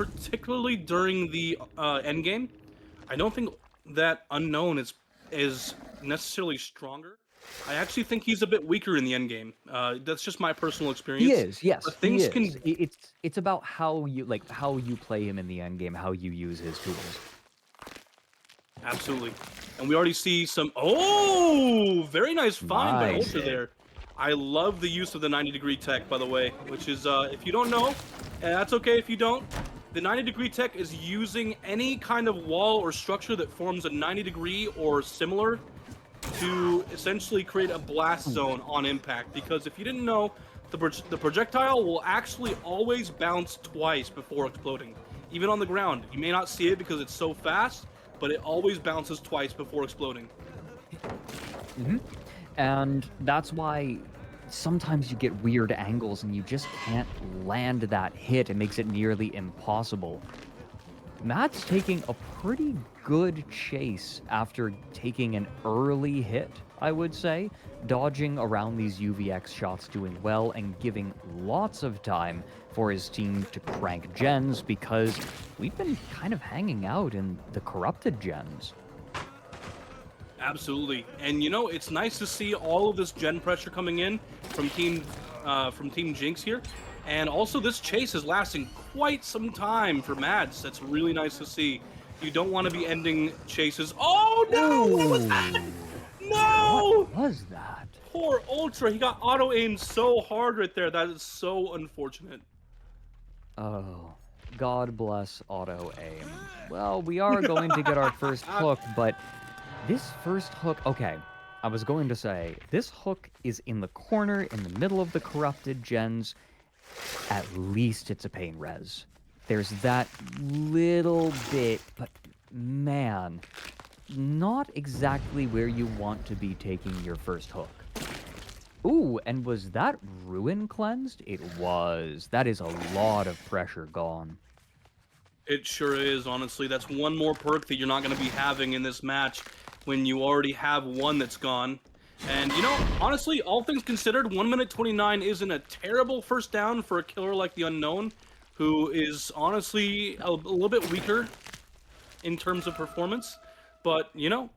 particularly during the end game. I don't think that Unknown is necessarily stronger. I actually think he's a bit weaker in the end game. That's just my personal He experience. is, yes, But he things is. can It's about how you play him in the end game, how you use his tools. absolutely, and we already see some. Oh, very nice find by Nice. Ultra there. I love the use of the 90-degree tech, by the way, which is if you don't know, and that's okay if you don't. The 90-degree tech is using any kind of wall or structure that forms a 90-degree or similar to essentially create a blast zone on impact, because if you didn't know, the projectile will actually always bounce twice before exploding, even on the ground. You may not see it because it's so fast, but it always bounces twice before exploding. And that's why sometimes you get weird angles and you just can't land that hit. It makes it nearly impossible. Matt's taking a pretty good chase after taking an early hit, I would say, dodging around these UVX shots, doing well, and giving lots of time for his team to crank gens, because we've been kind of hanging out in the corrupted gens. Absolutely, and you know, it's nice to see all of this gen pressure coming in from Team Jinx here, and also this chase is lasting quite some time for Mads. That's really nice to see. You don't want to be ending chases. Oh no! What was that? No! What was that? Poor Ultra. He got auto aimed so hard right there. That is so unfortunate. Oh, God bless auto aim. Well, we are going to get our first hook, but this first hook, okay, I was going to say, this hook is in the corner, in the middle of the corrupted gens. At least it's a pain res. There's that little bit, but man, not exactly where you want to be taking your first hook. Ooh, and was that ruin cleansed? It was. That is a lot of pressure gone. It sure is, honestly. That's one more perk that you're not going to be having in this match when you already have one that's gone. And, you know, honestly, all things considered, 1 minute 29 isn't a terrible first down for a killer like the Unknown, who is honestly a little bit weaker in terms of performance. But, you know,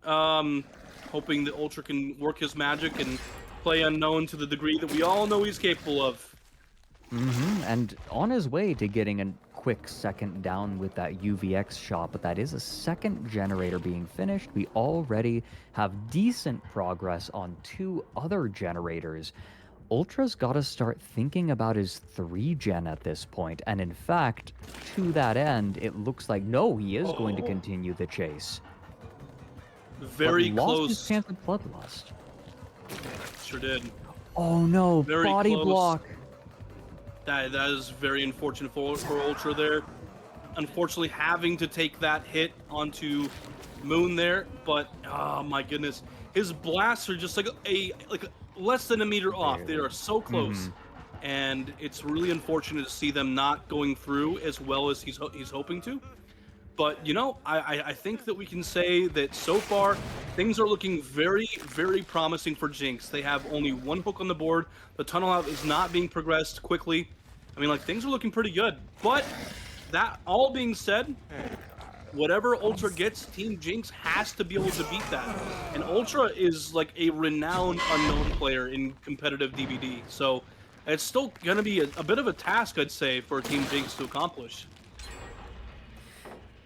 hoping that Ultra can work his magic and play Unknown to the degree that we all know he's capable of. And on his way to getting a quick second down with that UVX shot, but that is a second generator being finished. We already have decent progress on 2 other generators. Ultra's got to start thinking about his 3-gen at this point, and in fact, to that end, it looks like, no, he is going to continue the chase. Very but lost close. his chance of bloodlust. Sure did. Oh no, Very body close. block. That is very unfortunate for Ultra there. Unfortunately, having to take that hit onto Moon there, but oh my goodness, his blasts are just like less than a meter off. They are so close, and it's really unfortunate to see them not going through as well as he's hoping to. But you know, I think that we can say that so far things are looking very, very promising for Jinx. They have only 1 hook on the board. The tunnel out is not being progressed quickly. I mean, like, things are looking pretty good. But that all being said, whatever Ultra gets, Team Jinx has to be able to beat that. And Ultra is like a renowned Unknown player in competitive DBD. So it's still going to be a bit of a task, I'd say, for Team Jinx to accomplish.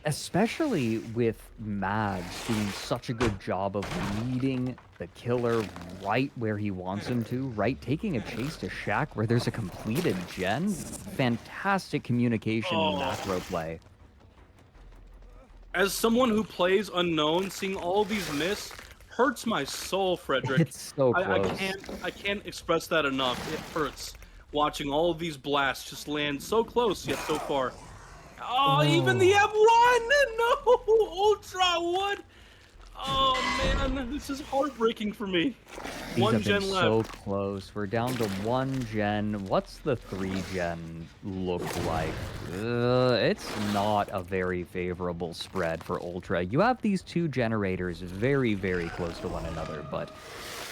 Especially with Mads doing such a good job of leading the killer right where he wants him to, right? Taking a chase to Shaq where there's a completed gen. Fantastic communication and macro play. As someone who plays Unknown, seeing all these miss hurts my soul, Fredrik. It's so close. I can't express that enough. It hurts watching all of these blasts just land so close yet so far. Oh, even the M1! No! Ultra 1! Oh, man, this is heartbreaking for me. These 1 have gen been left. so close. We're down to 1 gen. What's the 3 gen look like? It's not a very favorable spread for Ultra. You have these 2 generators very, very close to one another, but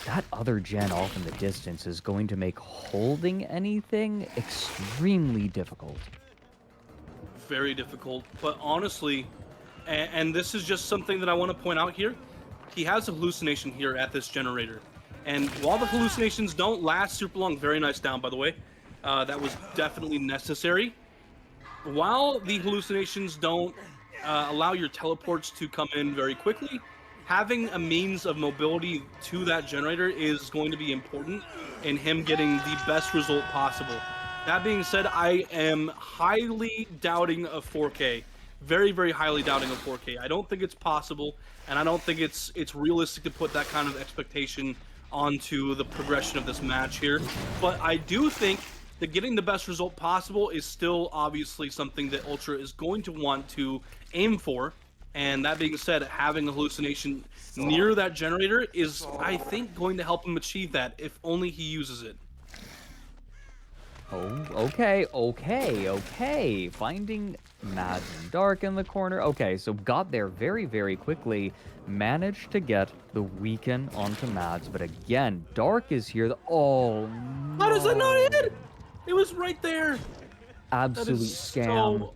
that other gen off in the distance is going to make holding anything extremely difficult. very difficult. But honestly, and this is just something that I want to point out here, he has a hallucination here at this generator. And while the hallucinations don't last super long, very nice down, by the way, that was definitely necessary. While the hallucinations don't allow your teleports to come in very quickly, having a means of mobility to that generator is going to be important in him getting the best result possible. That being said, I am highly doubting of 4K. Very, very highly doubting of 4K. I don't think it's possible, and I don't think it's realistic to put that kind of expectation onto the progression of this match here. But I do think that getting the best result possible is still obviously something that Ultra is going to want to aim for. And that being said, having a hallucination near that generator is, I think, going to help him achieve that, if only he uses it. Oh, okay. Finding Mads and Dark in the corner. Okay, so got there very, very quickly. Managed to get the weaken onto Mads, but again, Dark is here. Oh, no. How does that not hit? It was right there. Absolute scam. So...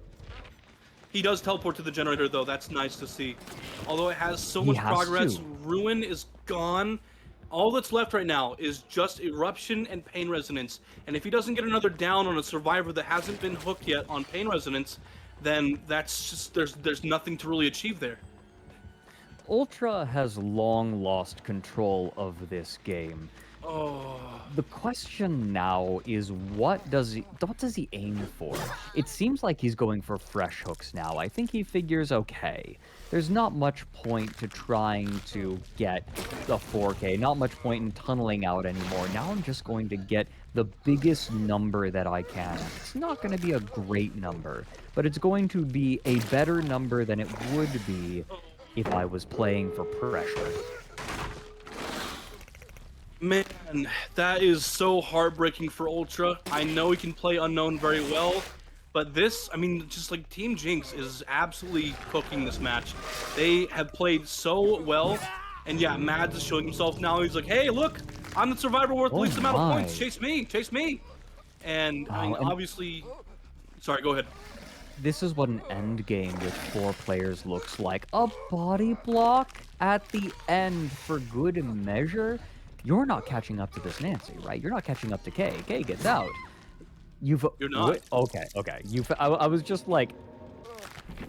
He does teleport to the generator, though. That's nice to see. Although it has so much progress, Ruin is gone. All that's left right now is just Eruption and Pain Resonance. And if he doesn't get another down on a survivor that hasn't been hooked yet on Pain Resonance, then that's just there's nothing to really achieve there. Ultra has long lost control of this game. Oh. The question now is what does he aim for? It seems like he's going for fresh hooks now. I think he figures, okay, there's not much point to trying to get the 4K, not much point in tunneling out anymore. Now I'm just going to get the biggest number that I can. It's not going to be a great number, but it's going to be a better number than it would be if I was playing for pressure. Man, that is so heartbreaking for Ultra. I know he can play Unknown very well, but this, I mean, just like Team Jinx is absolutely cooking this match. They have played so well, and yeah, Mads is showing himself now. He's like, hey, look, I'm the survivor worth the least amount of points. Chase me. And I mean, obviously, sorry, go ahead. This is what an end game with 4 players looks like. A body block at the end for good measure. You're not catching up to this Nancy, right? You're not catching up to Kay. Kay gets out. You're not. Okay. I was just like,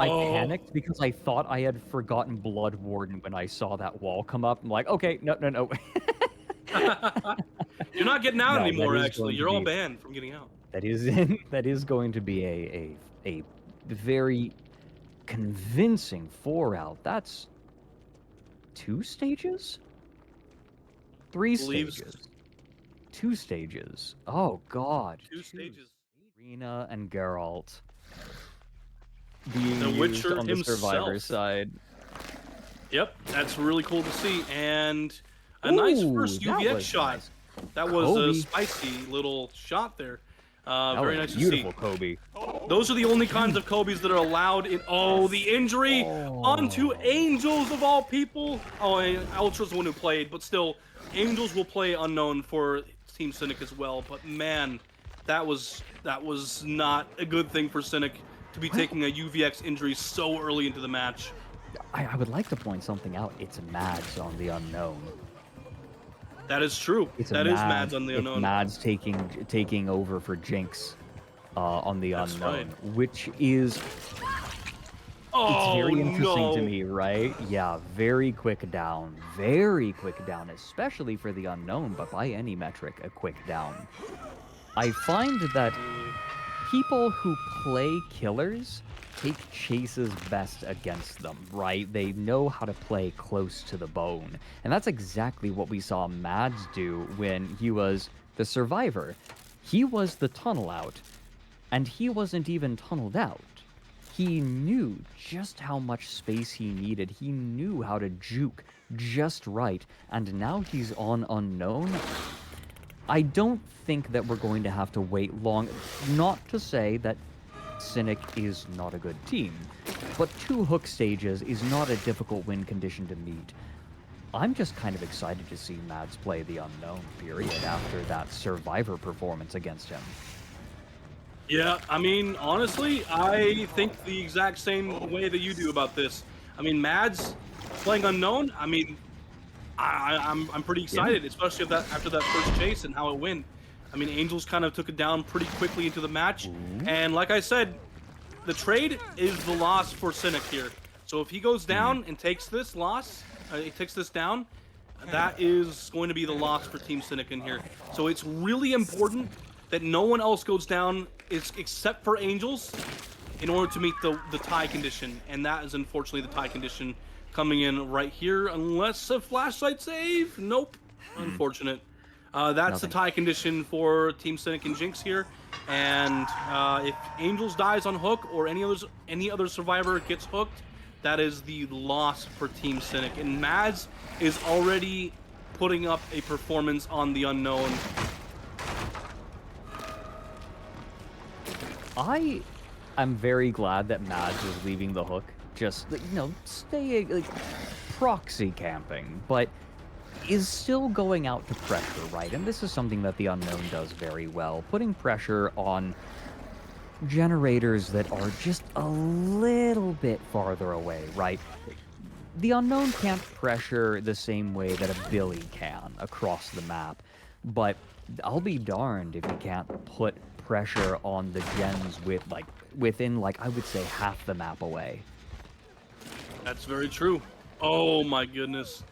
I panicked because I thought I had forgotten Blood Warden when I saw that wall come up. I'm like, okay, no. You're not getting out anymore. Actually, you're all banned from getting out. That is going to be a very convincing 4 out. That's 2 stages. 3 stages. 2 stages. Oh, God. 2 stages. Rena and Geralt. The Witcher on the survivor side. Yep, that's really cool to see. And a nice first UVX shot. Nice. That was a spicy little shot there. Very nice to see. Beautiful Kobe. Those are the only kinds of Kobe's that are allowed in. Oh, the injury onto Angels of all people. Oh, and Ultra's the one who played, but still, Angels will play Unknown for Team Cynic as well. But man, that was not a good thing for Cynic to be taking a UVX injury so early into the match. I would like to point something out. It's Mads on the Unknown. That is true. That is Mads on the Unknown. Mads taking over for Jinx on the Unknown, which is it's very interesting to me, right? Yeah, very quick down, especially for the Unknown, but by any metric, a quick down. I find that people who play killers take chases best against them, right? They know how to play close to the bone. And that's exactly what we saw Mads do when he was the survivor. He was the tunnel out, and he wasn't even tunneled out. He knew just how much space he needed. He knew how to juke just right, and now he's on Unknown. I don't think that we're going to have to wait long. Not to say that Cynic is not a good team, but 2 hook stages is not a difficult win condition to meet. I'm just kind of excited to see Mads play the Unknown, period, after that survivor performance against him. Yeah, I mean, honestly, I think the exact same way that you do about this. I mean, Mads playing Unknown, I mean, I'm pretty Yeah. excited, especially if that after that first chase and how it went. I mean, Angels kind of took it down pretty quickly into the match, Ooh. and like I said, the trade is the loss for Cynic here. So if he goes down and takes this loss, he takes this down, that is going to be the loss for Team Cynic in here. So it's really important that no one else goes down except for Angels in order to meet the tie condition. And that is unfortunately the tie condition coming in right here, unless a flashlight save. Nope. Unfortunate. That's the Nothing. tie condition for Team Cynic and Jinx here. And if Angels dies on hook or any other survivor gets hooked, that is the loss for Team Cynic. And Mads is already putting up a performance on the Unknown. I am very glad that Mads is leaving the hook. Just, staying, like, proxy camping, but is still going out to pressure, right? And this is something that the Unknown does very well, putting pressure on generators that are just a little bit farther away, right? The Unknown can't pressure the same way that a Billy can across the map, but I'll be darned if he can't put pressure on the gens within I would say half the map away. That's very true. Oh my goodness.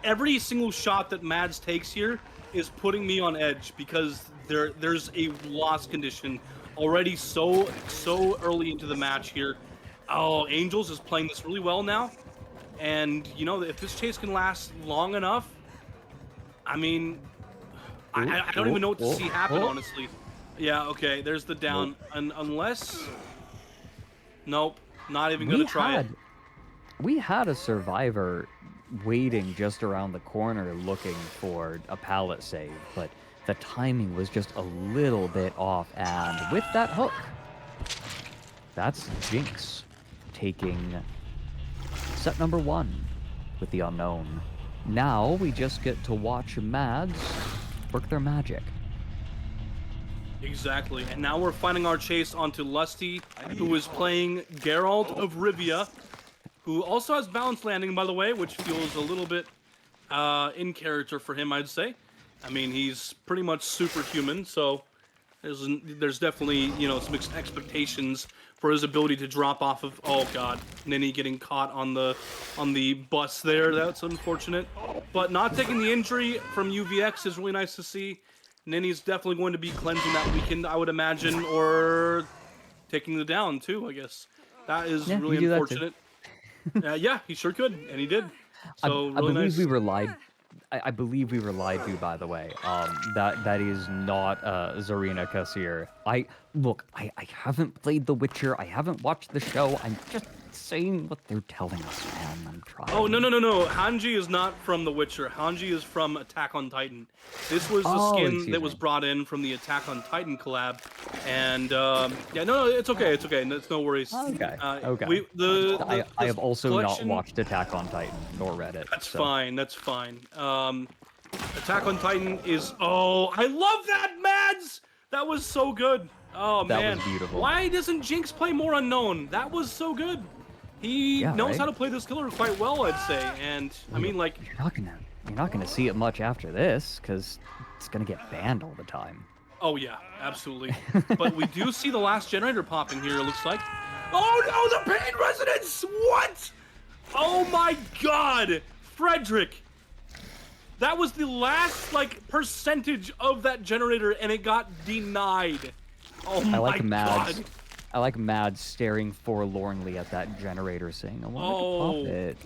Every single shot that Mads takes here is putting me on edge because there's a loss condition already so early into the match here. Oh, Angels is playing this really well now. And, if this chase can last long enough, I mean, I don't even know what to see happen, honestly. Yeah, okay, there's the down. And unless... Nope, not even going to try it. We had a survivor waiting just around the corner looking for a pallet save, but the timing was just a little bit off, and with that hook, that's Jinx taking set number 1 with the Unknown. Now we just get to watch Mads work their magic. Exactly, and now we're finding our chase onto Lusty, who is playing Geralt of Rivia, who also has balance landing, by the way, which feels a little bit in character for him, I'd say. I mean, he's pretty much superhuman, so there's definitely, some expectations for his ability to drop off of, oh god, Ninny getting caught on the bus there. That's unfortunate. But not taking the injury from UVX is really nice to see. Ninny's definitely going to be cleansing that weekend, I would imagine, or taking the down too, I guess. That is really unfortunate. Yeah, he sure could, and he did. So I really believe nice. we were lied. I believe we were lied to, by the way. That is not Zarina Kassir. I haven't played The Witcher. I haven't watched the show. I'm just saying what they're telling us, man. I'm trying. Oh, no. Hanji is not from The Witcher. Hanji is from Attack on Titan. This was the skin that was brought in from the Attack on Titan collab. And, yeah, no, it's okay. It's okay. It's no worries. Okay. I have also not watched Attack on Titan, nor read it. That's fine. That's fine. Attack on Titan is... Oh, I love that, Mads! That was so good. Oh, man. That was beautiful. Why doesn't Jinx play more Unknown? That was so good. He knows how to play this killer quite well, I'd say. And, I mean, like... You're not gonna see it much after this, because it's gonna get banned all the time. Oh, yeah. Absolutely. But we do see the last generator popping here, it looks like. Oh, no! The pain resonance! What? Oh, my God! Fredrik! That was the last, percentage of that generator, and it got denied. Oh, my God. I like Mads staring forlornly at that generator saying, I want to pop it.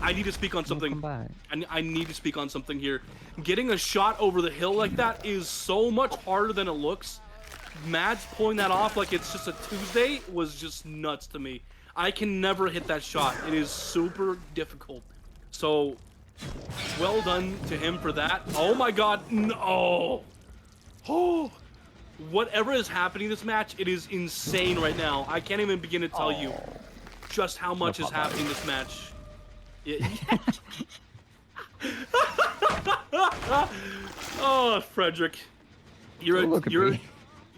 I need to speak on something. I need to speak on something here. Getting a shot over the hill like that is so much harder than it looks. Mads pulling that off like it's just a Tuesday was just nuts to me. I can never hit that shot. It is super difficult. So, well done to him for that. Oh my god, no! Oh! Whatever is happening this match, it is insane right now. I can't even begin to tell you just how much is happening this match. Oh, Fredrik.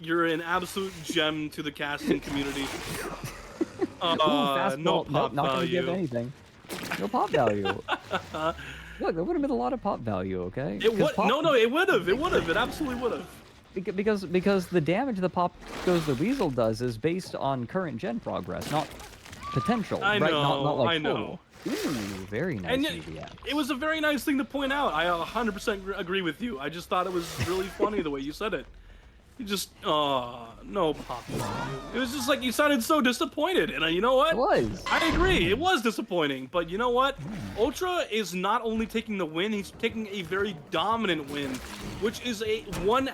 you're an absolute gem to the casting community. Ooh, fast No ball. pop Nope, not gonna give value. anything. No pop value. Look, there would have been a lot of pop value, okay? It 'Cause would. pop- No, it would have. It would have. It absolutely would have. Because the damage the Pop Goes the Weasel does is based on current gen progress, not potential. I right? know. Not like I know. total. Ooh, very nice And UVX. it was a very nice thing to point out. I 100% agree with you. I just thought it was really funny the way you said it. You just, no pop value. It was just like you sounded so disappointed, and you know what? It was. I agree. It was disappointing, but you know what? Ultra is not only taking the win; he's taking a very dominant win, which is one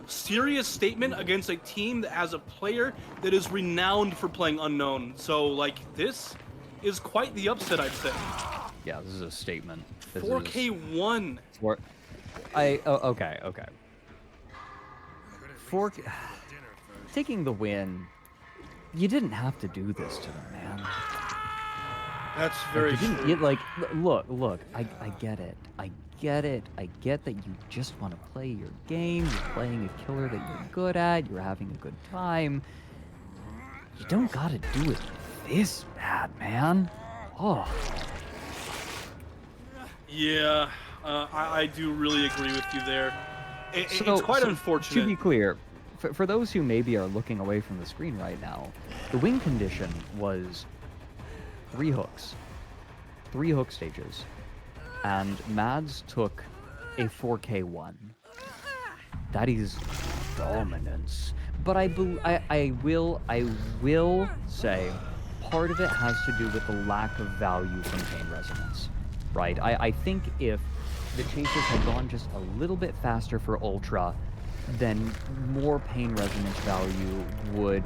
serious statement against a team that has a player that is renowned for playing Unknown. So, like, this is quite the upset, I'd say. Yeah, this is a statement. This 4K1. Okay. 4K. Taking the win. You didn't have to do this to them, man. That's very true. Look. I get it. I get that you just want to play your game. You're playing a killer that you're good at. You're having a good time. You don't gotta do it this bad, man. Oh. Yeah, I do really agree with you there. It's quite unfortunate. To be clear, for those who maybe are looking away from the screen right now, the win condition was 3 hooks. 3 hook stages. And Mads took a 4K1. That is dominance. But I will say part of it has to do with the lack of value from Pain Resonance, right? I think if the chases had gone just a little bit faster for Ultra, then more Pain Resonance value would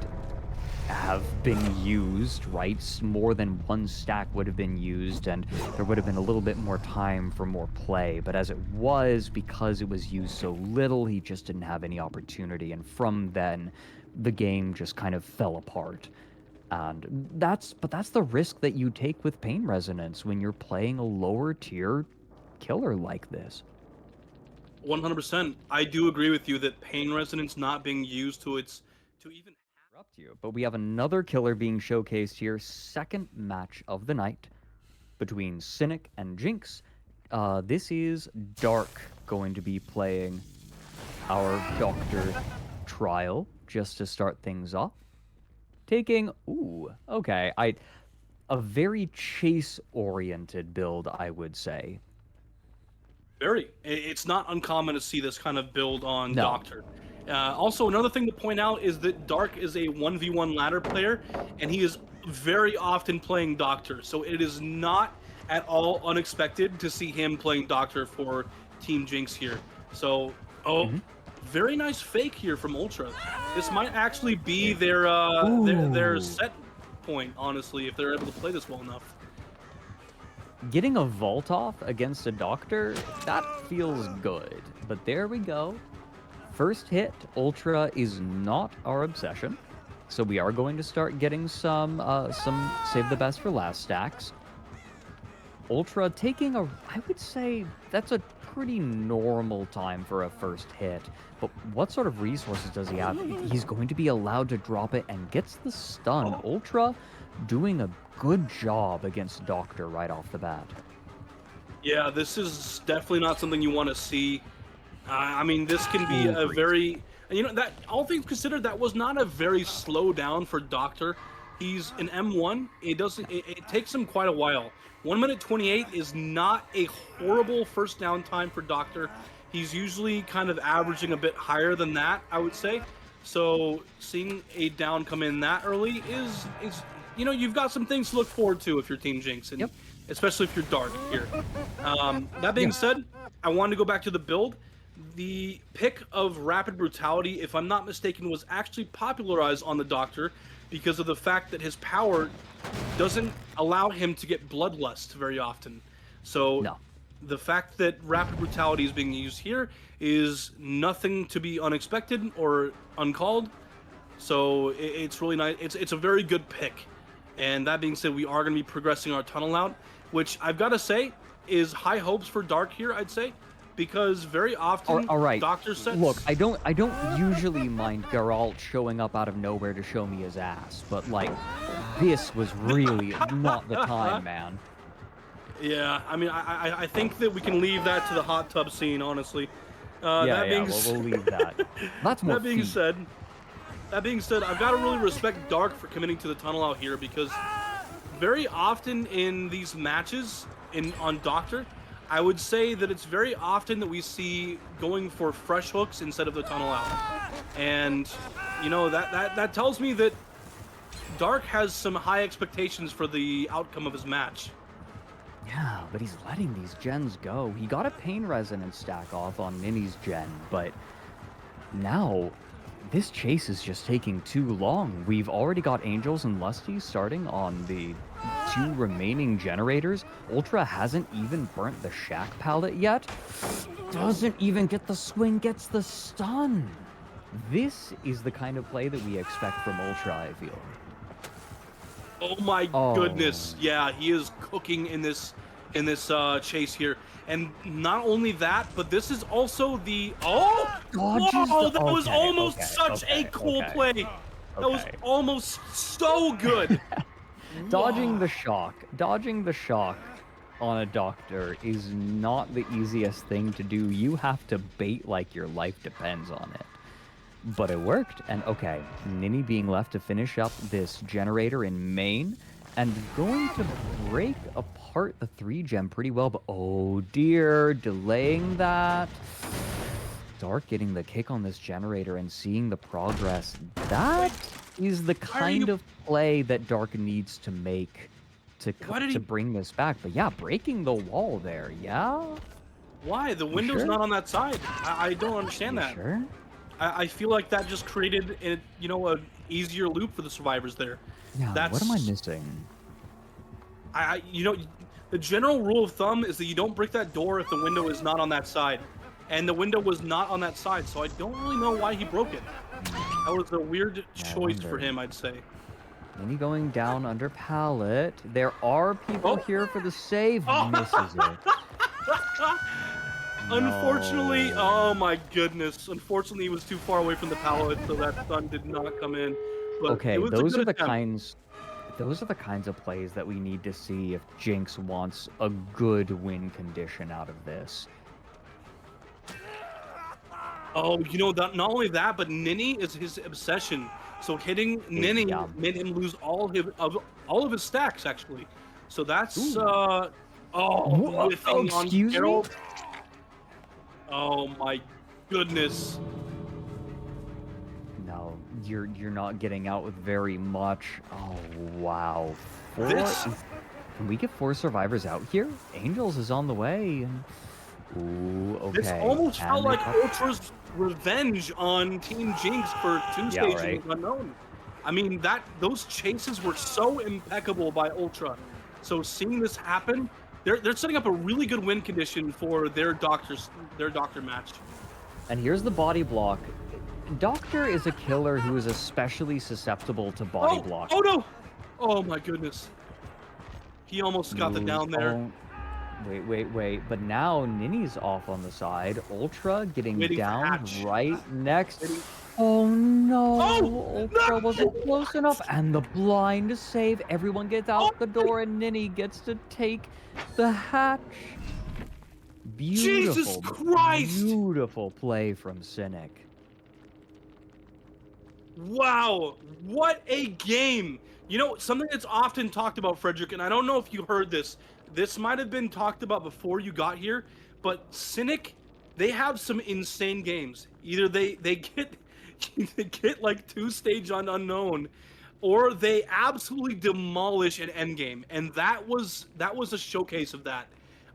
have been used, right? More than one stack would have been used, and there would have been a little bit more time for more play. But as it was, because it was used so little, he just didn't have any opportunity. And from then, the game just kind of fell apart. And that's the risk that you take with Pain Resonance when you're playing a lower tier killer like this. 100%. I do agree with you that Pain Resonance not being used to even Interrupt you, but we have another killer being showcased here. Second match of the night between Cynic and Jinx. This is Dark going to be playing our Doctor trial just to start things off. Taking a very chase-oriented build, I would say. Very. It's not uncommon to see this kind of build on No. Doctor. Also, another thing to point out is that Dark is a 1v1 ladder player, and he is very often playing Doctor. So it is not at all unexpected to see him playing Doctor for Team Jinx here. So, very nice fake here from Ultra. This might actually be their set point, honestly, if they're able to play this well enough. Getting a vault off against a Doctor, that feels good. But there we go. First hit, Ultra is not our obsession. So we are going to start getting some save the best for last stacks. Ultra taking I would say that's a pretty normal time for a first hit. But what sort of resources does he have? He's going to be allowed to drop it and gets the stun. Ultra doing a good job against Doctor right off the bat. Yeah, this is definitely not something you want to see. I mean, this can be a very, that all things considered, that was not a very slow down for Doctor. He's an M1. It takes him quite a while. 1 minute 28 is not a horrible first down time for Doctor. He's usually kind of averaging a bit higher than that, I would say. So seeing a down come in that early is you've got some things to look forward to if you're Team Jinx, and especially if you're Dark here. That being said, I wanted to go back to the build. The pick of Rapid Brutality, if I'm not mistaken, was actually popularized on the Doctor because of the fact that his power doesn't allow him to get Bloodlust very often. So the fact that Rapid Brutality is being used here is nothing to be unexpected or uncalled. So it's really nice. It's a very good pick. And that being said, we are going to be progressing our tunnel out, which I've got to say is high hopes for Dark here, I'd say. because very often All right. Doctor sets. Look, I don't usually mind Geralt showing up out of nowhere to show me his ass, but like this was really not the time, man. Yeah, I mean, I think that we can leave that to the hot tub scene, honestly. We'll leave that. That's more That being feet. said, I've got to really respect Dark for committing to the tunnel out here, because very often in these matches on Doctor, I would say that it's very often that we see going for fresh hooks instead of the tunnel out. And, you know, that tells me that Dark has some high expectations for the outcome of his match. Yeah, but he's letting these gens go. He got a pain resonance stack off on Nini's gen, but now this chase is just taking too long. We've already got Angels and Lusty starting on the 2 remaining generators. Ultra hasn't even burnt the Shack pallet yet. Doesn't even get the swing, gets the stun. This is the kind of play that we expect from Ultra, I feel. Oh my goodness. Yeah, he is cooking in this chase here. And not only that, but this is also the whoa, that was almost such a cool play. That was almost so good. Dodging the shock on a Doctor is not the easiest thing to do. You have to bait like your life depends on it. But it worked, and okay, Nini being left to finish up this generator in main, and going to break apart the 3-gem pretty well, but oh dear, delaying that. Dark getting the kick on this generator and seeing the progress. That is the kind of play that Dark needs to make to bring this back. But yeah, breaking the wall there, yeah? Why? The window's not on that side. I don't understand that. Sure? I feel like that just created an easier loop for the survivors there. Yeah, what am I missing? The general rule of thumb is that you don't break that door if the window is not on that side. And the window was not on that side, so I don't really know why he broke it. That was a weird choice for him, I'd say. Nini going down under pallet. There are people here for the save. Misses it. Unfortunately, oh my goodness. Unfortunately, he was too far away from the pallet, so that stun did not come in. But okay, those are the kinds of plays that we need to see if Jinx wants a good win condition out of this. Oh, not only that, but Nini is his obsession. So hitting Nini made him lose all of his stacks, actually. So that's excuse me? Oh my goodness. No, you're not getting out with very much. Oh wow. Can we get 4 survivors out here? Angels is on the way. Ooh, okay. This almost felt like Ultra's revenge on Team Jinx for 2 stages Unknown. I mean, those chases were so impeccable by Ultra. So seeing this happen, they're setting up a really good win condition for their Doctor match. And here's the body block. Doctor is a killer who is especially susceptible to body block. Oh no! Oh my goodness. He almost got the down there. Wait. But now Nini's off on the side. Ultra getting down right next. Oh no! Ultra wasn't close enough. And the blind save. Everyone gets out the door and Nini gets to take the hatch. Beautiful. Jesus Christ! Beautiful play from Cynic. Wow, what a game! Something that's often talked about, Fredrik, and I don't know if you heard this. This might have been talked about before you got here, but Cynic, they have some insane games. Either they get like 2-stage on Unknown, or they absolutely demolish an endgame, and that was a showcase of that.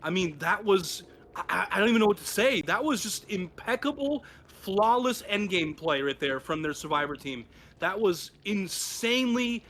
I mean, that was I don't even know what to say. That was just impeccable, flawless endgame play right there from their Survivor team. That was insanely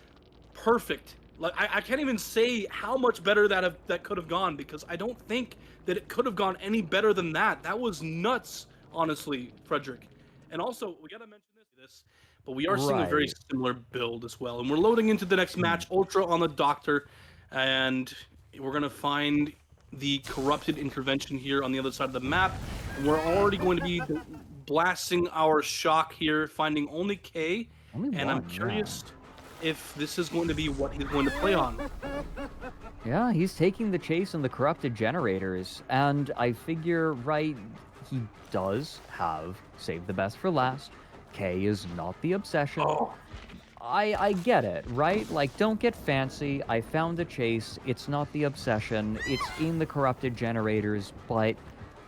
perfect. Like I can't even say how much better that could have gone, because I don't think that it could have gone any better than that. That was nuts, honestly, Fredrik. And also, we gotta mention this, but we are seeing a very similar build as well. And we're loading into the next match, Ultra on the Doctor, and we're gonna find the corrupted intervention here on the other side of the map. And we're already going to be blasting our shock here, finding only K. Only And one, I'm curious if this is going to be what he's going to play on. Yeah, he's taking the chase on the corrupted generators, and I figure, right, he does have save the best for last. K is not the obsession. Oh. I get it, right? Like, don't get fancy. I found the chase. It's not the obsession. It's in the corrupted generators, but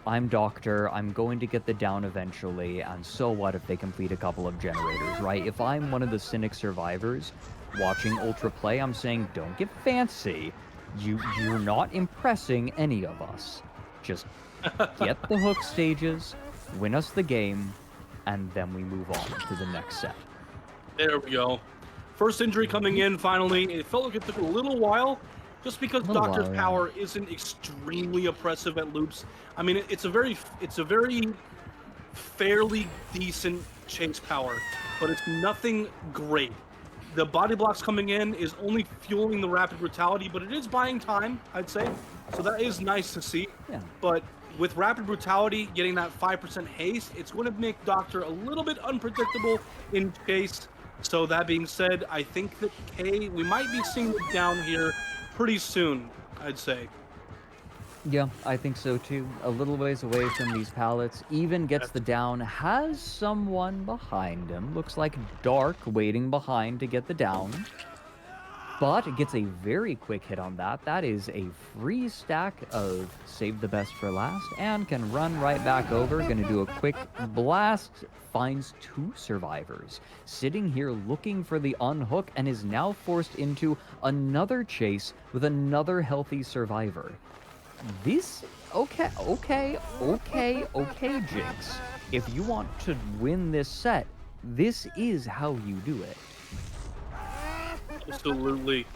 I'm Doctor. I'm going to get the down eventually, and so what if they complete a couple of generators, right? If I'm one of the Cynic survivors watching Ultra play, I'm saying, don't get fancy. You're not impressing any of us. Just get the hook stages, win us the game, and then we move on to the next set. There we go. First injury coming in finally. It felt like it took a little while, just because Doctor's power isn't extremely oppressive at loops. I mean, it's a very fairly decent chase power, but it's nothing great. The body blocks coming in is only fueling the rapid brutality, but it is buying time, I'd say. So that is nice to see. Yeah. But with rapid brutality getting that 5% haste, it's going to make Doctor a little bit unpredictable in chase. So that being said, I think that K, we might be seeing it down here pretty soon, I'd say. Yeah, I think so too. A little ways away from these pallets. Even gets the down, has someone behind him. Looks like Dark waiting behind to get the down. But it gets a very quick hit on that. That is a free stack of save the best for last and can run right back over. Gonna do a quick blast. Finds two survivors. Sitting here looking for the unhook and is now forced into another chase with another healthy survivor. This, okay, Jinx. If you want to win this set, this is how you do it. Absolutely.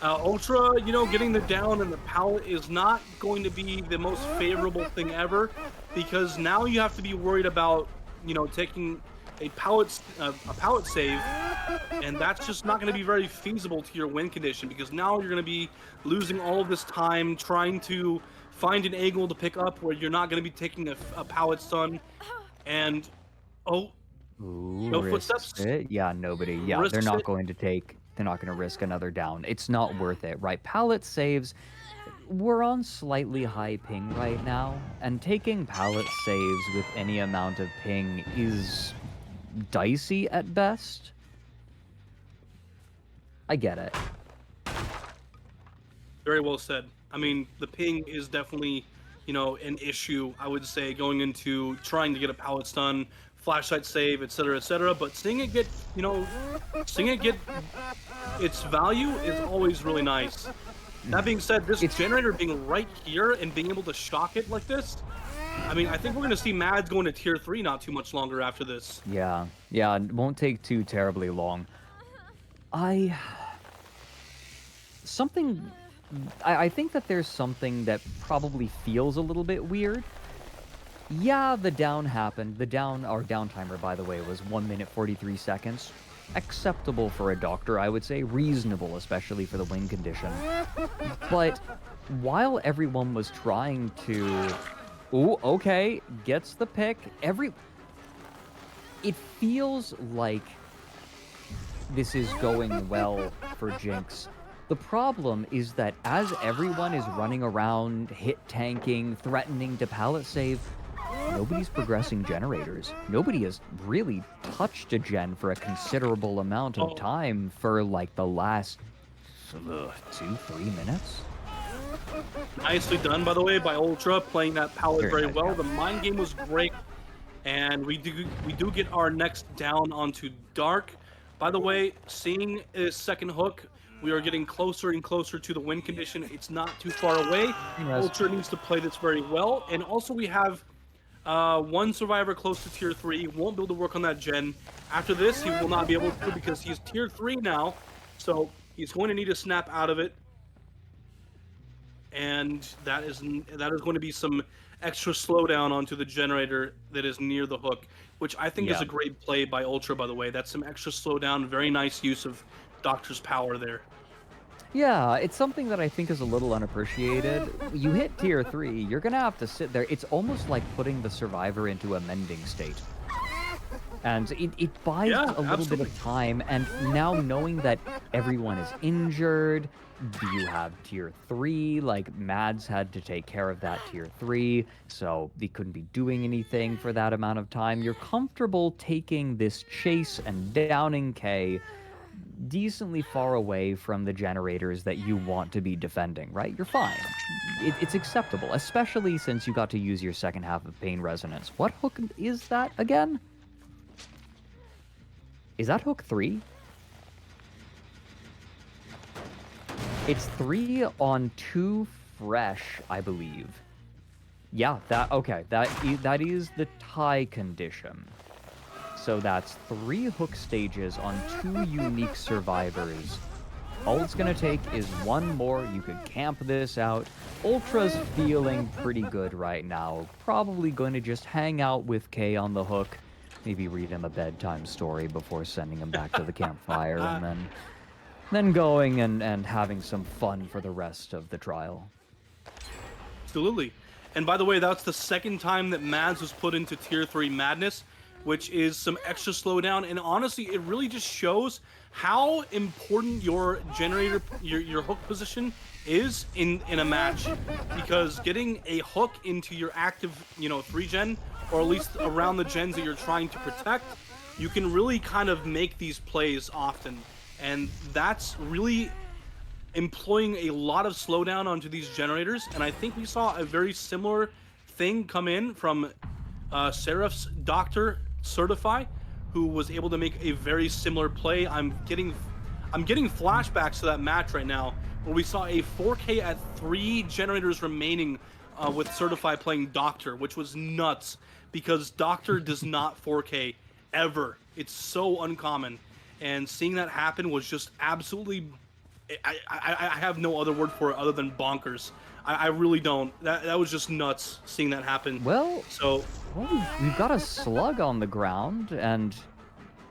Ultra, getting the down and the pallet is not going to be the most favorable thing ever, because now you have to be worried about, taking a pallet save, and that's just not going to be very feasible to your win condition, because now you're going to be losing all of this time trying to find an angle to pick up where you're not going to be taking a pallet stun, and no footsteps. Yeah, nobody. Yeah, they're not going to risk another down. It's not worth it, right? Pallet saves, we're on slightly high ping right now, and taking pallet saves with any amount of ping is dicey at best. I get it. Very well said. I mean, the ping is definitely, an issue, I would say, going into trying to get a pallet stun, flashlight save, etc., but seeing it get its value is always really nice. That being said, this generator being right here and being able to shock it like this, I mean, I think we're going to see Mads going to tier 3 not too much longer after this. Yeah, it won't take too terribly long. I think that there's something that probably feels a little bit weird. Yeah, the down happened. Our down timer, by the way, was 1 minute 43 seconds. Acceptable for a Doctor, I would say. Reasonable, especially for the win condition. But while everyone was trying to... Ooh, okay, gets the pick. It feels like this is going well for Jinx. The problem is that as everyone is running around, hit tanking, threatening to pallet save, nobody's progressing generators. Nobody has really touched a gen for a considerable amount of time for like the last 2-3 minutes. Nicely done, by the way, by Ultra, playing that pallet very well. The mind game was great, and we do get our next down onto Dark. By the way, seeing his second hook, we are getting closer and closer to the win condition. It's not too far away. Ultra needs to play this very well, and also we have one survivor close to tier 3. He won't be able to work on that gen. After this, he will not be able to because he's tier 3 now, so he's going to need to snap out of it. And that is going to be some extra slowdown onto the generator that is near the hook, which I think is a great play by Ultra, by the way. That's some extra slowdown. Very nice use of Doctor's power there. Yeah, it's something that I think is a little unappreciated. You hit tier 3, you're gonna have to sit there. It's almost like putting the survivor into a mending state. And it buys Yeah, a little bit absolutely. of time, and now knowing that everyone is injured, do you have tier 3? Like, Mads had to take care of that tier 3, so he couldn't be doing anything for that amount of time. You're comfortable taking this chase and downing K decently far away from the generators that you want to be defending, right? You're fine. It's acceptable, especially since you got to use your second half of Pain Resonance. What hook is that again? Is that hook 3? It's 3 on 2 fresh, I believe. Yeah, okay. That is the tie condition. So that's 3 hook stages on 2 unique survivors. All it's gonna take is 1 more. You could camp this out. Ultra's feeling pretty good right now. Probably going to just hang out with K on the hook. Maybe read him a bedtime story before sending him back to the campfire, and then going and having some fun for the rest of the trial. Absolutely. And by the way, that's the second time that Mads was put into tier 3 madness, which is some extra slowdown. And honestly, it really just shows how important your generator, your hook position is in a match, because getting a hook into your active, 3 gen, or at least around the gens that you're trying to protect, you can really kind of make these plays often. And that's really employing a lot of slowdown onto these generators. And I think we saw a very similar thing come in from Seraph's Doctor Certify, who was able to make a very similar play. I'm getting flashbacks to that match right now, where we saw a 4K at 3 generators remaining with Certify playing Doctor, which was nuts, because Doctor does not 4K ever. It's so uncommon. And seeing that happen was just absolutely, I have no other word for it other than bonkers. I really don't. That was just nuts seeing that happen. Well, So we've got a slug on the ground, and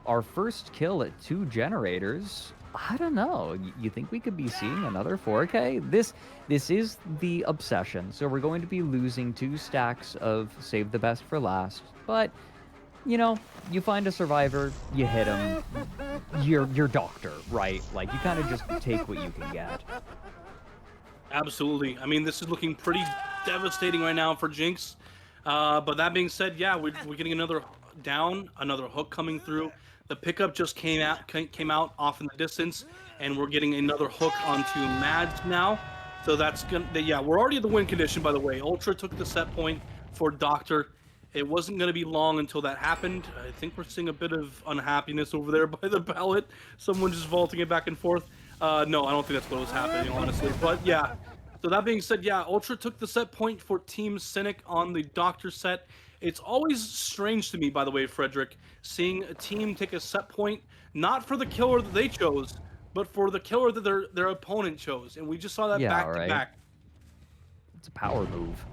our first kill at 2 generators. I don't know. You think we could be seeing another 4K? This is the obsession. So we're going to be losing 2 stacks of save the best for last. But you find a survivor, you hit him. You're Doctor, right? Like, you kind of just take what you can get. absolutely. I mean, this is looking pretty devastating right now for Jinx. But that being said, yeah, we're getting another down, another hook coming through. The pickup just came out off in the distance, and we're getting another hook onto Mads now. So that's gonna, yeah, we're already at the win condition, by the way. Ultra took the set point for Doctor. It wasn't going to be long until that happened. I think we're seeing a bit of unhappiness over there by the ballot. Someone just vaulting it back and forth. No, I don't think that's what was happening, honestly. But yeah, so that being said, yeah, Ultra took the set point for Team Cynic on the Doctor set. It's always strange to me, by the way, Fredrik, seeing a team take a set point, not for the killer that they chose, but for the killer that their opponent chose. And we just saw that back to back. It's a power move.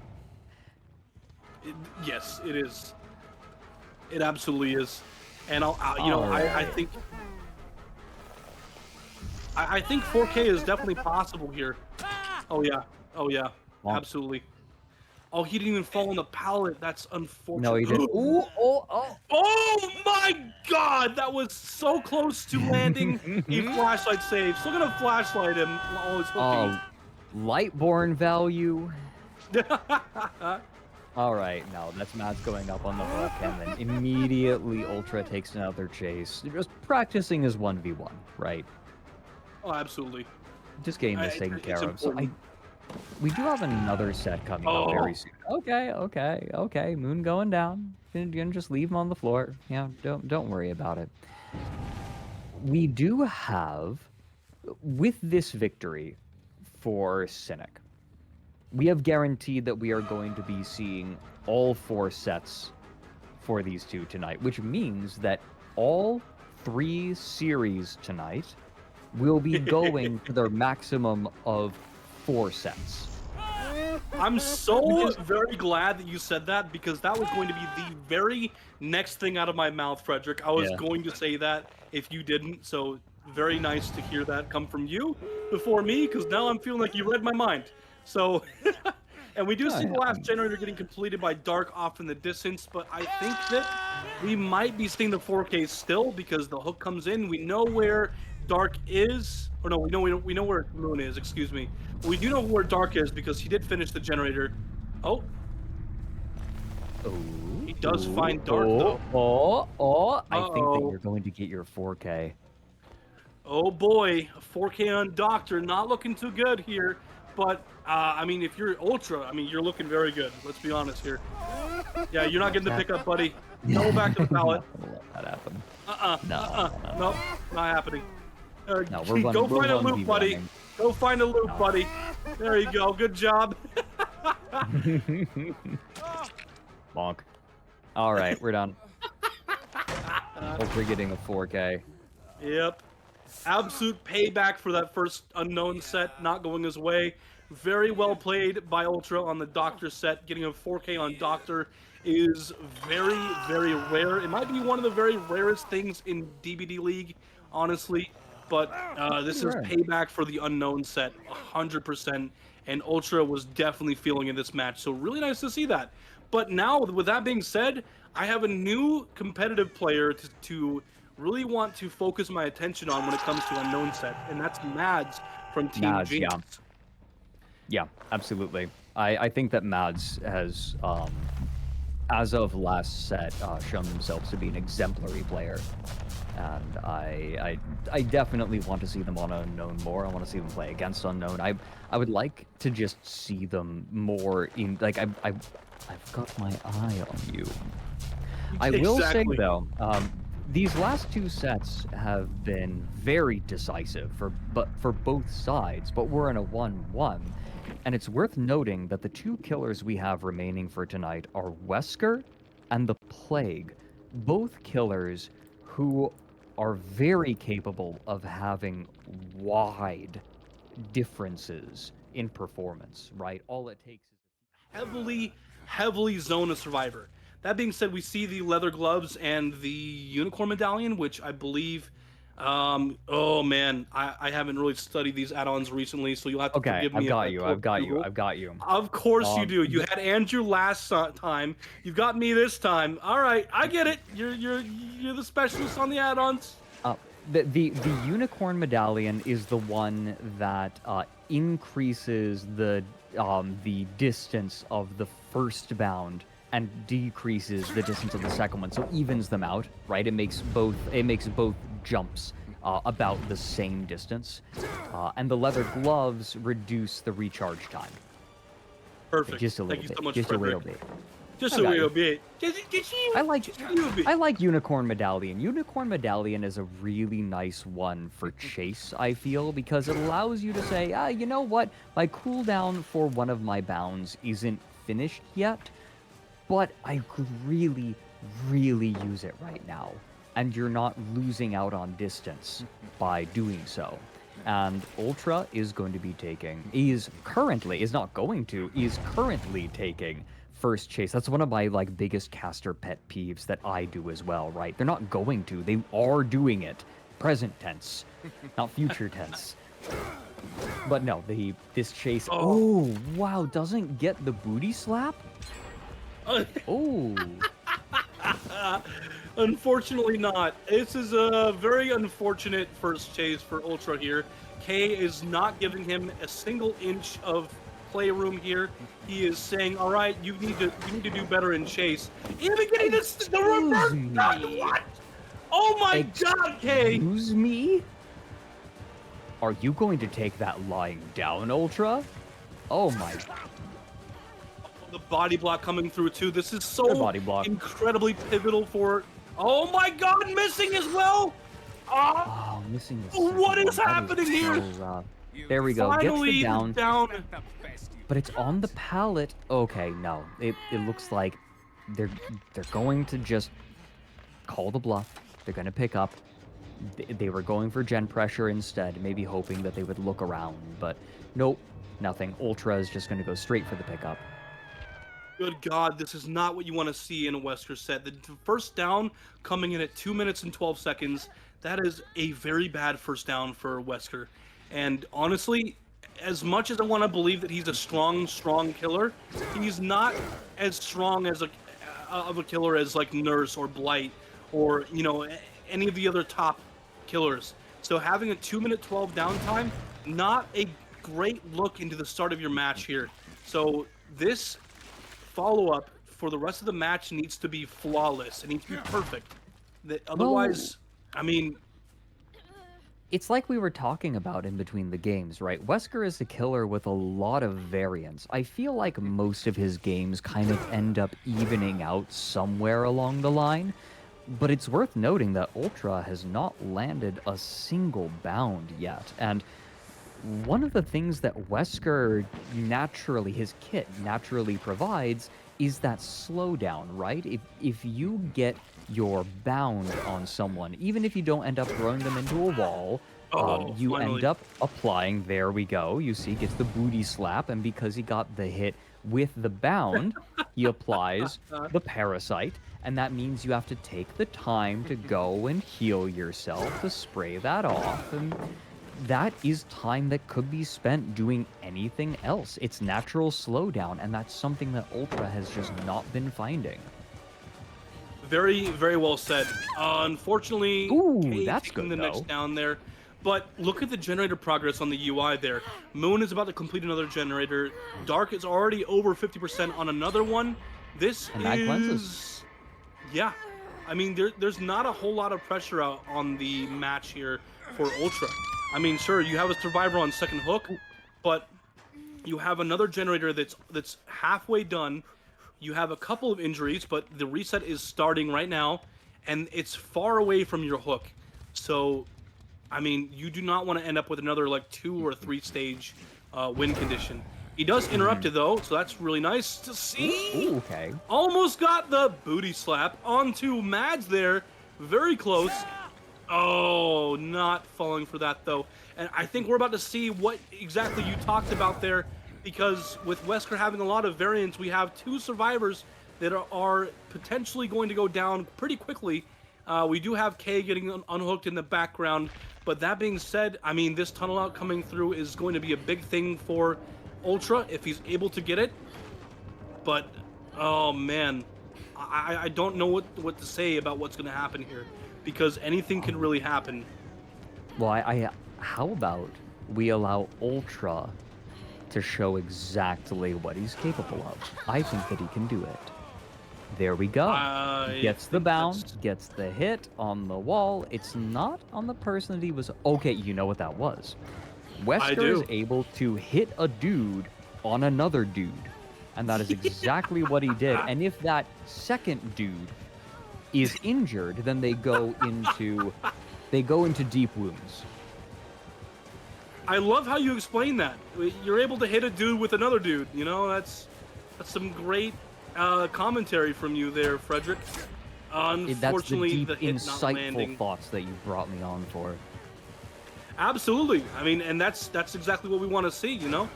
Yes, it is. It absolutely is. And I think 4K is definitely possible here. Oh yeah, Well, absolutely. Oh, he didn't even fall on the pallet. That's unfortunate. No, he didn't. Ooh, Oh my God, that was so close to landing a flashlight save. Still gonna flashlight him while he's hooking. Lightborn value. All right, no, that's Mads going up on the hook, and then immediately Ultra takes another chase. Just practicing his 1v1, right? Oh, absolutely. Just getting this taken care of. So important. we do have another set coming up very soon. Okay. Moon going down. You're gonna just leave him on the floor. Yeah, don't worry about it. We do have, with this victory for Cynic, we have guaranteed that we are going to be seeing all 4 sets for these 2 tonight, which means that all 3 series tonight will be going to their maximum of 4 sets. I'm so very glad that you said that, because that was going to be the very next thing out of my mouth, Fredrik. I was going to say that if you didn't, so Very nice to hear that come from you before me, because now I'm feeling like you read my mind. So, and we do see the last generator getting completed by Dark off in the distance, but I think that we might be seeing the 4K still because the hook comes in. We know where Dark is, or no, we know where Moon is. Excuse me. We do know where Dark is because he did finish the generator. Oh. He does find Dark, though. I think that you're going to get your 4K. Oh boy, 4K on Doctor, not looking too good here. But, I mean, if you're Ultra, I mean, you're looking very good. Let's be honest here. Yeah, you're not getting the pickup, buddy. Go back to the pallet. Let that happen. Nope, not happening. No, we're running, go find a loop, buddy. Running. Go find a loop, buddy. There you go. Good job. Bonk. All right, we're done. Hopefully getting a 4K. Yep. Absolute payback for that first Unknown set not going his way. Very well played by Ultra on the Doctor set. Getting a 4K on Doctor is very, very rare. It might be one of the very rarest things in DBDLeague, honestly. But this is payback for the Unknown set, 100%. And Ultra was definitely feeling in this match. So really nice to see that. But now, with that being said, I have a new competitive player to really want to focus my attention on when it comes to Unknown set, and that's Mads from Team Jinx. Yeah, absolutely. I think that Mads has, as of last set, shown themselves to be an exemplary player. And I definitely want to see them on Unknown more. I want to see them play against Unknown. I would like to just see them more in, like, I've got my eye on you. I will say, though, these last two sets have been very decisive for both sides, but we're in a 1-1. And it's worth noting that the two killers we have remaining for tonight are Wesker and the Plague, both killers who are very capable of having wide differences in performance, right? All it takes is heavily zone a survivor. That being said, we see the leather gloves and the unicorn medallion, which I believe, oh man, I haven't really studied these add-ons recently, so you'll have to forgive me. I've got you. Of course you do. You had Andrew last time. You've got me this time. All right, I get it. You're the specialist on the add-ons. The unicorn medallion is the one that increases the distance of the first bound and decreases the distance of the second one, so evens them out, right? It makes both jumps about the same distance, and the leather gloves reduce the recharge time. Perfect. Just a little Thank bit. You so much, just Fredrik. a little bit. Just a little bit. I like Unicorn Medallion. Unicorn Medallion is a really nice one for chase, I feel, because it allows you to say, you know what? My cooldown for one of my bounds isn't finished yet, but I could really, really use it right now. And you're not losing out on distance by doing so. And Ultra is going to be taking, is currently taking first chase. That's one of my biggest caster pet peeves that I do as well, right? They're not going to, they are doing it. Present tense, not future tense. But no, this chase, oh wow, doesn't get the booty slap? Oh. Unfortunately not. This is a very unfortunate first chase for Ultra here. K is not giving him a single inch of playroom here. He is saying, all right, you need to do better in chase. Even getting the reverse. What? Oh my God, K! Excuse me? Are you going to take that lying down, Ultra? Oh my. The body block coming through too. This is so incredibly pivotal for. Oh my God, missing as well. Oh, missing. What is happening here? There we go. Finally, gets the down. But it's on the pallet. Okay, no. It looks like they're going to just call the bluff. They're going to pick up. They were going for gen pressure instead, maybe hoping that they would look around, but nope, nothing. Ultra is just going to go straight for the pickup. Good God, this is not what you want to see in a Wesker set. The first down coming in at 2 minutes and 12 seconds. That is a very bad first down for Wesker. And honestly, as much as I want to believe that he's a strong killer, he's not as strong as a killer as like Nurse or Blight or any of the other top killers. So having a 2-minute 12 downtime, not a great look into the start of your match here. So this follow-up for the rest of the match needs to be flawless. It needs to be perfect. Otherwise, I mean, it's like we were talking about in between the games, right? Wesker is a killer with a lot of variance. I feel like most of his games kind of end up evening out somewhere along the line, but it's worth noting that Ultra has not landed a single bound yet. And one of the things that Wesker naturally, his kit naturally provides is that slowdown, right? If you get your bound on someone, even if you don't end up throwing them into a wall, you finally. end up applying, there we go, you see, gets the booty slap, and because he got the hit with the bound, he applies the parasite, and that means you have to take the time to go and heal yourself, to spray that off, and that is time that could be spent doing anything else. It's natural slowdown, and that's something that Ultra has just not been finding. Very, very well said. Unfortunately, Ooh, that's taking good, the though. next down there. But look at the generator progress on the UI there. Moon is about to complete another generator. Dark is already over 50% on another one. This And that is... cleanses. Yeah. I mean, there's not a whole lot of pressure out on the match here for Ultra. I mean, sure, you have a survivor on second hook, but you have another generator that's halfway done. You have a couple of injuries, but the reset is starting right now, and it's far away from your hook. So, I mean, you do not want to end up with another like 2 or 3 stage win condition. He does interrupt it though, so that's really nice to see. Ooh, okay. Almost got the booty slap onto Mads there. Very close. Oh, not falling for that though. And I think we're about to see what exactly you talked about there, because with Wesker having a lot of variance, we have 2 survivors that are potentially going to go down pretty quickly. We do have K getting unhooked in the background, but that being said, I mean, this tunnel out coming through is going to be a big thing for Ultra if he's able to get it. But, oh man, I don't know what to say about what's going to happen here, because anything can really happen. Well, how about we allow Ultra to show exactly what he's capable of? I think that he can do it. There we go. Gets the bounce, gets the hit on the wall. It's not on the person that he was... Okay, you know what that was. Wesker is able to hit a dude on another dude. And that is exactly what he did. And if that second dude is injured, then they go into deep wounds. I love how you explain that. You're able to hit a dude with another dude. You know, that's some great commentary from you there, Fredrik. Unfortunately, that's the hit deep, not insightful landing. thoughts that you brought me on for. Absolutely. I mean, and that's exactly what we want to see. You know,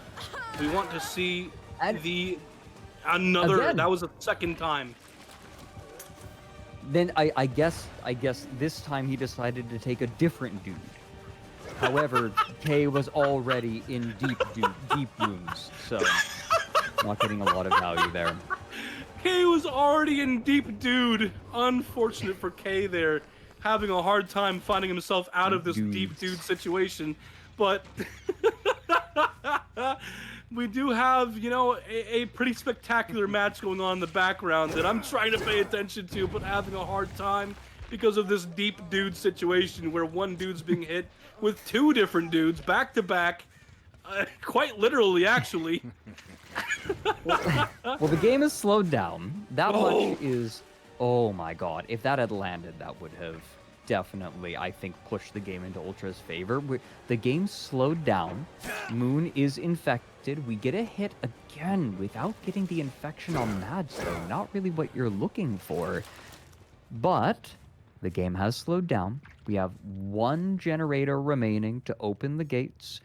we want to see another. Again, that was the second time. Then I guess this time he decided to take a different dude. However, K was already in deep wounds, so not getting a lot of value there. K was already in deep dude. Unfortunate for K there, having a hard time finding himself out of this deep dude situation. But we do have, you know, a pretty spectacular match going on in the background that I'm trying to pay attention to, but having a hard time because of this deep dude situation where one dude's being hit with 2 different dudes back to back, quite literally, actually. Well, the game is slowed down. That much is... Oh my god. If that had landed, that would have definitely, I think, pushed the game into Ultra's favor. The game slowed down. Moon is infected. We get a hit again without getting the infection on Mads, though. Not really what you're looking for. But the game has slowed down. We have 1 generator remaining to open the gates.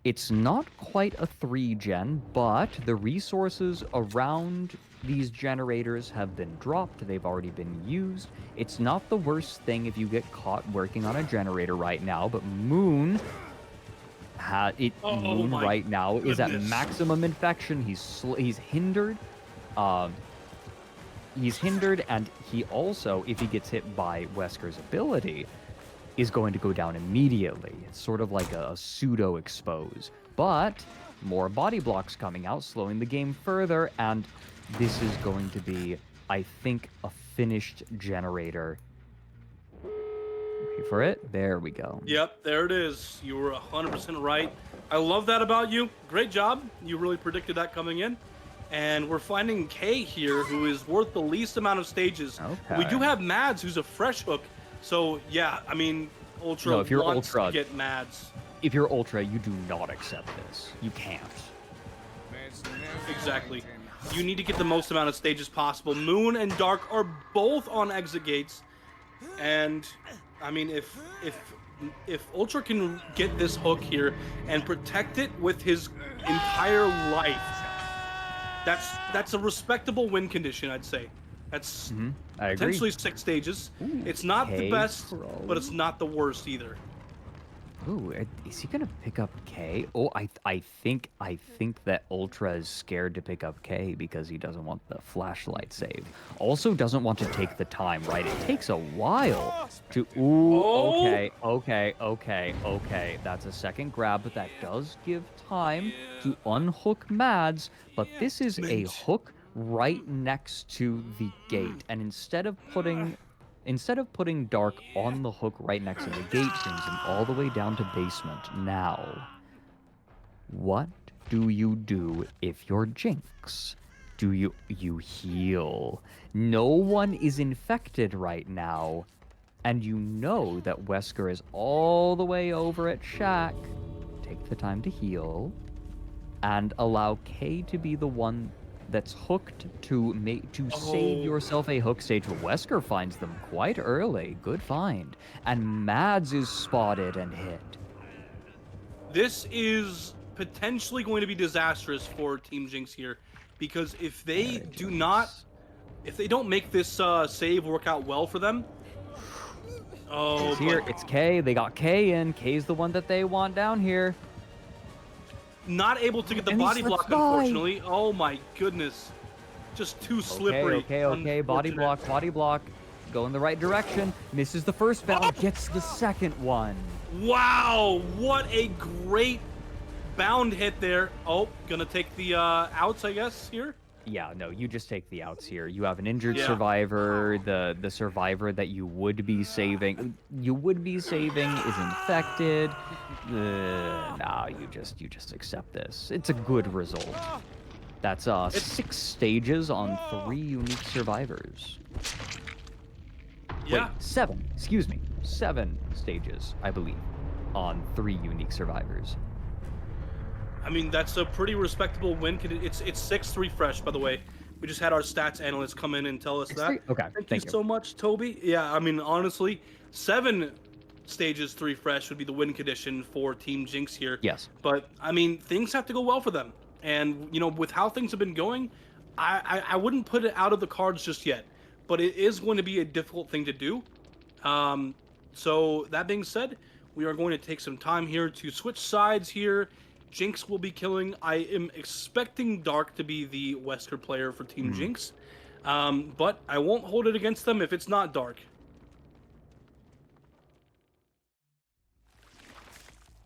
It's not quite a 3-gen, but the resources around these generators have been dropped. They've already been used. It's not the worst thing if you get caught working on a generator right now, but Moon Moon my right now is at goodness. maximum infection. He's hindered. He's hindered, and he also, if he gets hit by Wesker's ability, is going to go down immediately. It's sort of like a pseudo expose. But more body blocks coming out, slowing the game further, and this is going to be, I think, a finished generator. Wait for it. There we go. Yep, there it is. You were 100% right. I love that about you. Great job. You really predicted that coming in. And we're finding K here, who is worth the least amount of stages. Okay. We do have Mads, who's a fresh hook. So, yeah, I mean, Ultra No, if you're wants Ultra, to get Mads. If you're Ultra, you do not accept this. You can't. Exactly. You need to get the most amount of stages possible. Moon and Dark are both on exit gates. And, I mean, if Ultra can get this hook here and protect it with his entire life, that's a respectable win condition, I'd say. That's I agree. potentially 6 stages. Ooh, It's not the K best, Pro. but it's not the worst either. Ooh, is he gonna pick up K? Oh, I think that Ultra is scared to pick up K because he doesn't want the flashlight save. Also, doesn't want to take the time, right? It takes a while to. Ooh, Oh! okay. That's a second grab, but that does give time to unhook Mads. But this is a hook right next to the gate, and instead of putting Dark on the hook right next to the gate, brings him all the way down to basement. Now, what do you do if you're Jinx? Do you heal? No one is infected right now, and you know that Wesker is all the way over at Shack. Take the time to heal, and allow K to be the one that's hooked to save yourself a hook stage. Wesker finds them quite early. Good find. And Mads is spotted and hit. This is potentially going to be disastrous for Team Jinx here, because if they don't make this save work out well for them. Oh, It's here. It's K. They got K in. K's the one that they want down here. Not able to get the And he body slips block, by. unfortunately. Oh my goodness. Just too slippery. Okay. Body block. Go in the right direction. Misses the first bound. Gets the second one. Wow, what a great bound hit there. Oh, gonna take the outs, I guess, here. Yeah, no, you just take the outs here. You have an injured Yeah. survivor. The survivor that you would be saving is infected. Nah, you just accept this. It's a good result. That's 6 stages on 3 unique survivors. Yeah. Wait, 7. Excuse me. 7 stages, I believe, on 3 unique survivors. I mean, that's a pretty respectable win. It's 6-3 fresh, by the way. We just had our stats analyst come in and tell us that. Okay, Thank you so much, Toby. Yeah, I mean, honestly, 7 stages 3 fresh would be the win condition for Team Jinx here. Yes. But, I mean, things have to go well for them. And, you know, with how things have been going, I wouldn't put it out of the cards just yet. But it is going to be a difficult thing to do. So, that being said, we are going to take some time here to switch sides here. Jinx will be killing. I am expecting Dark to be the Wesker player for Team Jinx. But I won't hold it against them if it's not Dark.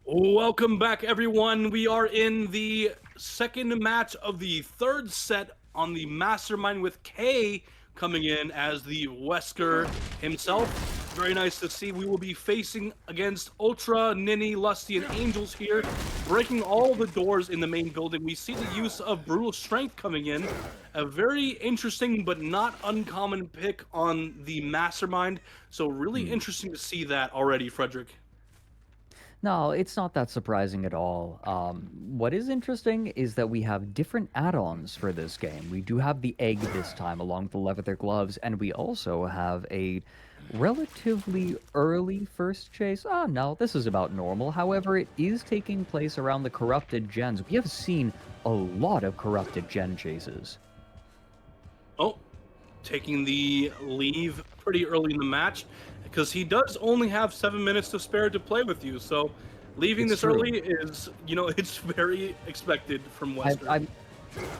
Welcome back, everyone. We are in the second match of the 3rd set on the Mastermind with K coming in as the Wesker himself. Very nice to see. We will be facing against Ultra, Ninny, Lusty, and Angels here, breaking all the doors in the main building. We see the use of Brutal Strength coming in. A very interesting but not uncommon pick on the Mastermind. So really interesting to see that already, Fredrik. No, it's not that surprising at all. What is interesting is that we have different add-ons for this game. We do have the egg this time along with the leather gloves, and we also have a relatively early first chase. No, this is about normal. However, it is taking place around the corrupted gens. We have seen a lot of corrupted gen chases. Oh, taking the leave pretty early in the match because he does only have 7 minutes to spare to play with you. So leaving It's this true. early is, it's very expected from Western.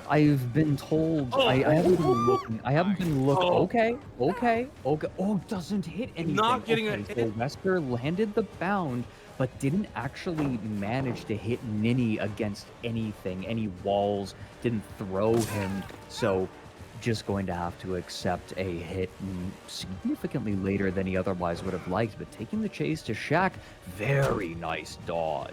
I've been told I haven't been looking. I haven't been looking. Oh. Okay. Oh, doesn't hit anything. Not getting a okay, hit. So Wesker landed the bound, but didn't actually manage to hit Ninny against anything, any walls. Didn't throw him. So just going to have to accept a hit significantly later than he otherwise would have liked. But taking the chase to Shaq, very nice dodge.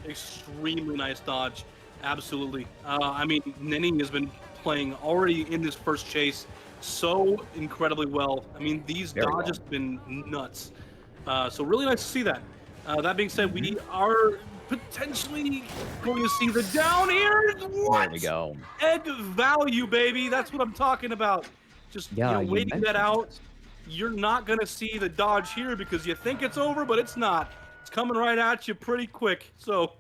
Extremely nice dodge. Absolutely. I mean, Ninny has been playing already in this first chase so incredibly well. I mean, these dodges have been nuts. So really nice to see that. That being said, we are potentially going to see the down here. What? There we go. Egg value, baby. That's what I'm talking about. Just waiting that out. You're not going to see the dodge here because you think it's over, but it's not. It's coming right at you pretty quick. So...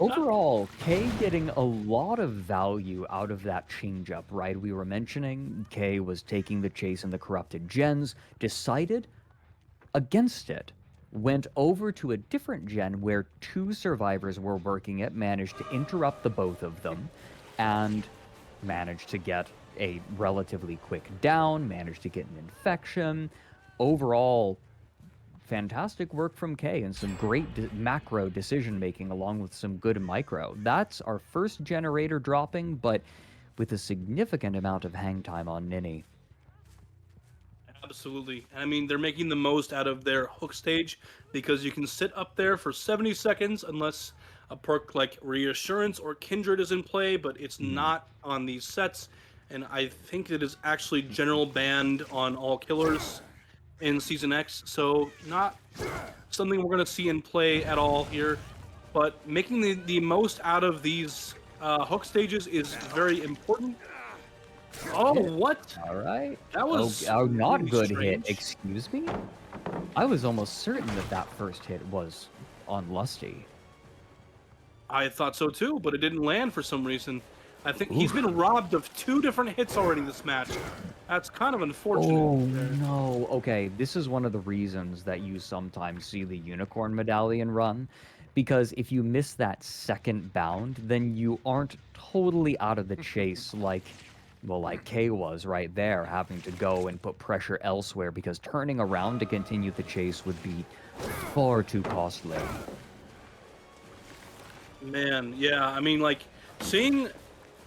Overall, Kay getting a lot of value out of that changeup, right? We were mentioning Kay was taking the chase in the corrupted gens, decided against it, went over to a different gen where 2 survivors were working it, managed to interrupt the both of them, and managed to get a relatively quick down, managed to get an infection. Overall, fantastic work from Kay and some great macro decision making along with some good micro. That's our first generator dropping, but with a significant amount of hang time on Ninny. Absolutely. And I mean, they're making the most out of their hook stage because you can sit up there for 70 seconds unless a perk like Reassurance or Kindred is in play, but it's not on these sets. And I think it is actually general banned on all killers in Season X, so not something we're going to see in play at all here. But making the most out of these hook stages is very important. Oh, what? All right. That was not really good strange. hit. Excuse me? I was almost certain that first hit was on Lusty. I thought so too, but it didn't land for some reason. I think he's been robbed of 2 different hits already this match. That's kind of unfortunate. Oh, no. Okay, this is one of the reasons that you sometimes see the Unicorn Medallion run. Because if you miss that second bound, then you aren't totally out of the chase like Kay was right there, having to go and put pressure elsewhere, because turning around to continue the chase would be far too costly. Man, yeah, I mean, like, seeing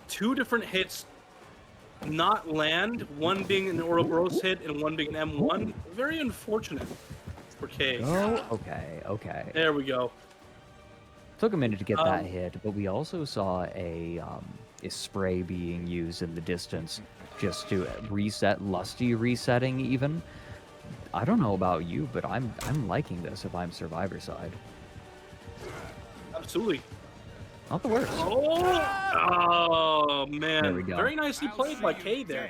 2 different hits not land, one being an Ouroboros hit and one being an M1, very unfortunate for Kay. Oh, okay. There we go. Took a minute to get that hit, but we also saw a spray being used in the distance just to reset Lusty resetting even. I don't know about you, but I'm liking this if I'm Survivor side. Absolutely. Not the worst. Oh man. There we go. Very nicely played by Kay there.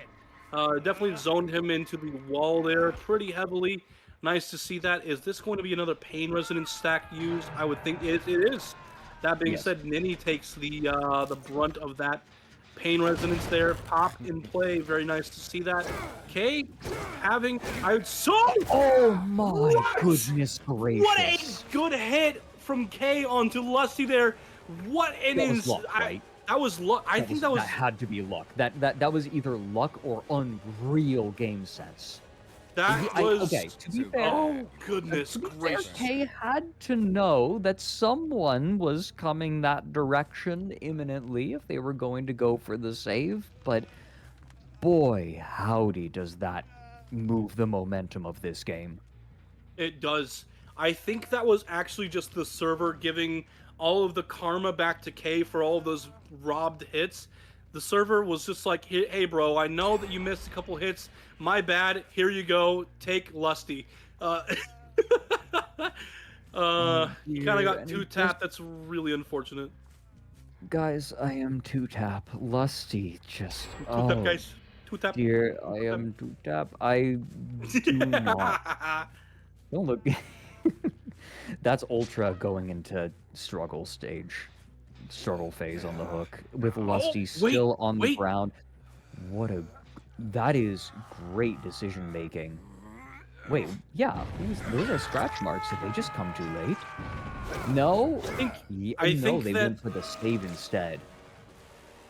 Definitely zoned him into the wall there pretty heavily. Nice to see that. Is this going to be another pain resonance stack used? I would think it is. That being said, Ninny takes the brunt of that pain resonance there. Pop in play. Very nice to see that. Kay having Oh my goodness gracious. What a good hit from Kay onto Lusty there. What an That was luck, right? That was luck. I think that had to be luck. That was either luck or unreal game sense. Okay, to be fair, oh goodness gracious. Kay had to know that someone was coming that direction imminently if they were going to go for the save, but boy, howdy does that move the momentum of this game. It does. I think that was actually just the server giving all of the karma back to Kay for all of those robbed hits. The server was just like, hey bro, I know that you missed a couple hits. My bad. Here you go. Take Lusty. You kind of got 2-tap. That's really unfortunate. Guys, I am 2-tap. Lusty just... 2-tap, guys. 2-tap. Dear, I am 2-tap. I do not... Don't look... That's Ultra going into struggle phase on the hook, with Lusty still on the ground. That is great decision making. Wait, yeah, those are scratch marks. Did they just come too late? No? I No, think they that went for the save instead.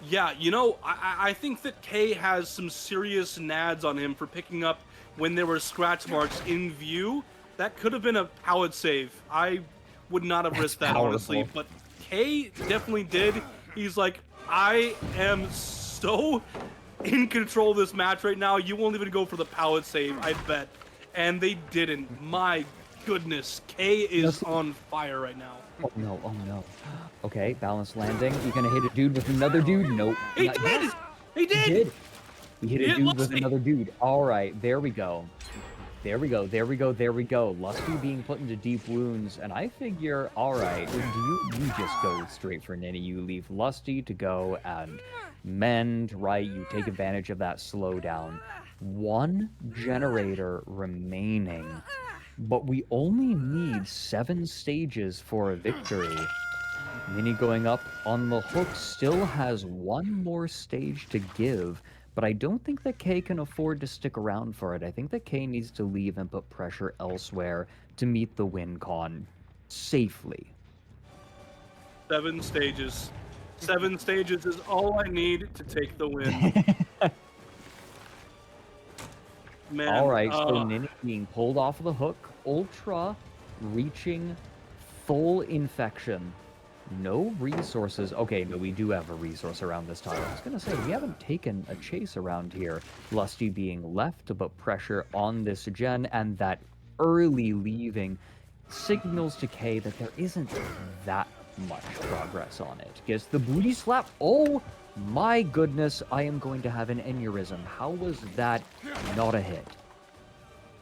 yeah, you know, I think that K has some serious nads on him for picking up when there were scratch marks in view. That could have been a powered save. I would not have That's risked that, honestly, powerful. but K definitely did. He's like, I am so in control of this match right now. You won't even go for the powered save, I bet. And they didn't. My goodness, K is on fire right now. Oh no, oh no. Okay, balanced landing. You're gonna hit a dude with another dude? Nope. He Not- did! yes, He he did! did. He hit He a hit dude with Lusty. another dude. Alright, there we go. There we go, there we go, there we go. Lusty being put into deep wounds, and I figure, alright, you just go straight for Ninny. You leave Lusty to go and mend, right? You take advantage of that slowdown. One generator remaining, but we only need 7 stages for a victory. Ninny going up on the hook still has one more stage to give, but I don't think that K can afford to stick around for it. I think that K needs to leave and put pressure elsewhere to meet the win con safely. 7 stages. 7 stages is all I need to take the win. Man. Alright, so Ninny being pulled off of the hook, Ultra reaching full infection. No resources. Okay, no, we do have a resource around this tile. I was gonna say, we haven't taken a chase around here. Lusty being left to put pressure on this gen, and that early leaving signals to K that there isn't that much progress on it. Gets the booty slap. Oh my goodness, I am going to have an aneurysm. How was that not a hit?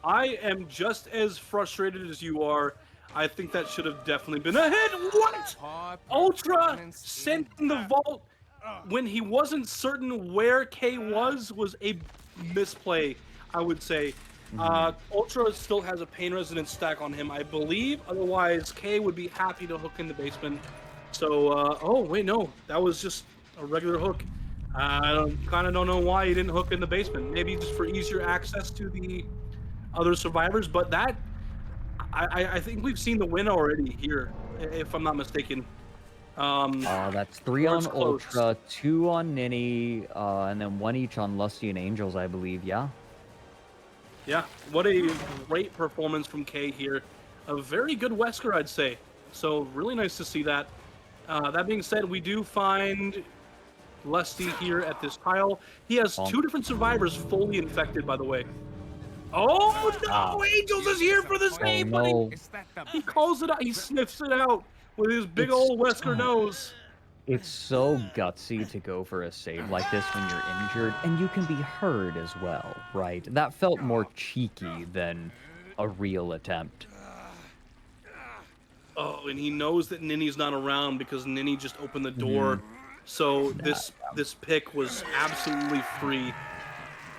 I am just as frustrated as you are. I think that should have definitely been a hit. What? Ultra sent in the vault when he wasn't certain where K was a misplay, I would say. Ultra still has a pain resonance stack on him, I believe. Otherwise, K would be happy to hook in the basement. So, oh, wait, no. That was just a regular hook. I kind of don't know why he didn't hook in the basement. Maybe just for easier access to the other survivors, but that... I think we've seen the win already here, if I'm not mistaken. That's 3 on Ultra, 2 on Ninny, and then 1 each on Lusty and Angels, I believe, yeah? Yeah, what a great performance from K here. A very good Wesker, I'd say. So, really nice to see that. That being said, we do find Lusty here at this tile. He has 2 different survivors fully infected, by the way. Oh no! Angels is here for the save, buddy. No. He calls it out. He sniffs it out with his big old Wesker nose. It's so gutsy to go for a save like this when you're injured, and you can be hurt as well, right? That felt more cheeky than a real attempt. Oh, and he knows that Ninny's not around because Ninny just opened the door. So this pick was absolutely free.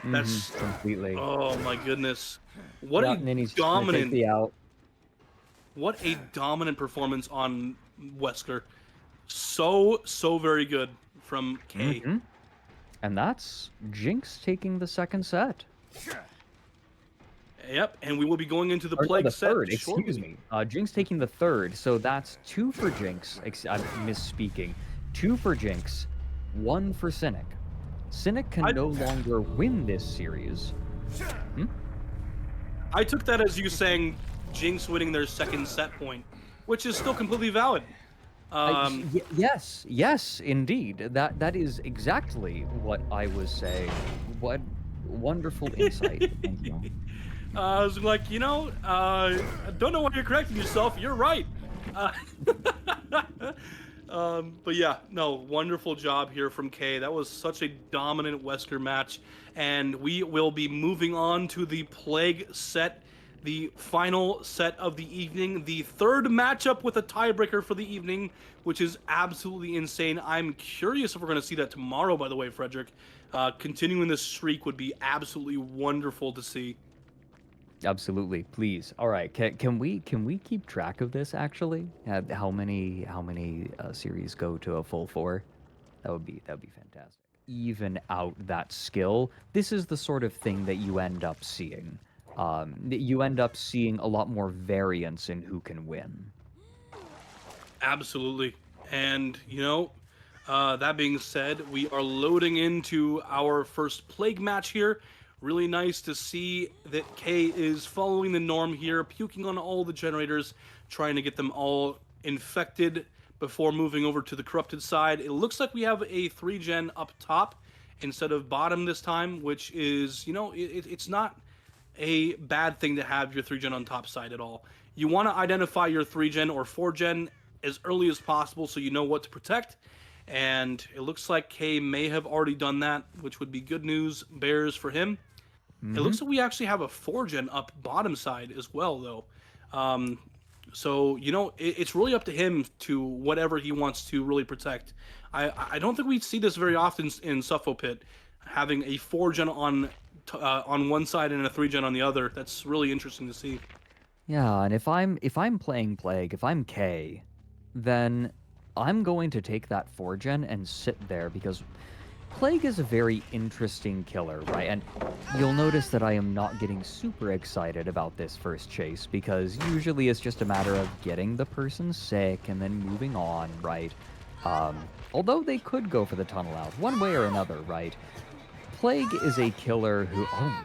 That's completely. Oh my goodness! What a Ninny's dominant! the out. What a dominant performance on Wesker. So very good from K. And that's Jinx taking the second set. Yep, and we will be going into the Plague set third. shortly. Excuse me. Jinx taking the third, so that's 2 for Jinx. I'm misspeaking. 2 for Jinx, 1 for Cynic. Cynic can no longer win this series. I took that as you saying Jinx winning their second set point, which is still completely valid. Yes, indeed. That is exactly what I was saying. What wonderful insight. Thank you. I was like, I don't know why you're correcting yourself. You're right. But yeah, no, wonderful job here from K. That was such a dominant Wesker match. And we will be moving on to the Plague set, the final set of the evening, the third matchup with a tiebreaker for the evening, which is absolutely insane. I'm curious if we're going to see that tomorrow, by the way, Fredrik. Continuing this streak would be absolutely wonderful to see. Absolutely, please. All right, can we keep track of this actually? How many series go to a full 4? That'd be fantastic. even out that skill, this is the sort of thing that you end up seeing. You end up seeing a lot more variance in who can win. Absolutely. And, that being said, we are loading into our first Plague match here. Really nice to see that K is following the norm here, puking on all the generators, trying to get them all infected before moving over to the corrupted side. It looks like we have a 3-gen up top instead of bottom this time, which is, it's not a bad thing to have your 3-gen on top side at all. You want to identify your 3-gen or 4-gen as early as possible so you know what to protect. And it looks like K may have already done that, which would be good news bears for him. It looks like we actually have a 4-gen up bottom side as well, though. So, it's really up to him to whatever he wants to really protect. I don't think we see this very often in Suffo Pit, having a 4-gen on one side and a 3-gen on the other. That's really interesting to see. Yeah, and if I'm playing Plague, if I'm K, then I'm going to take that 4-gen and sit there because Plague is a very interesting killer, right? And you'll notice that I am not getting super excited about this first chase because usually it's just a matter of getting the person sick and then moving on, right? Although they could go for the tunnel out, one way or another, right? Plague is a killer who... Oh,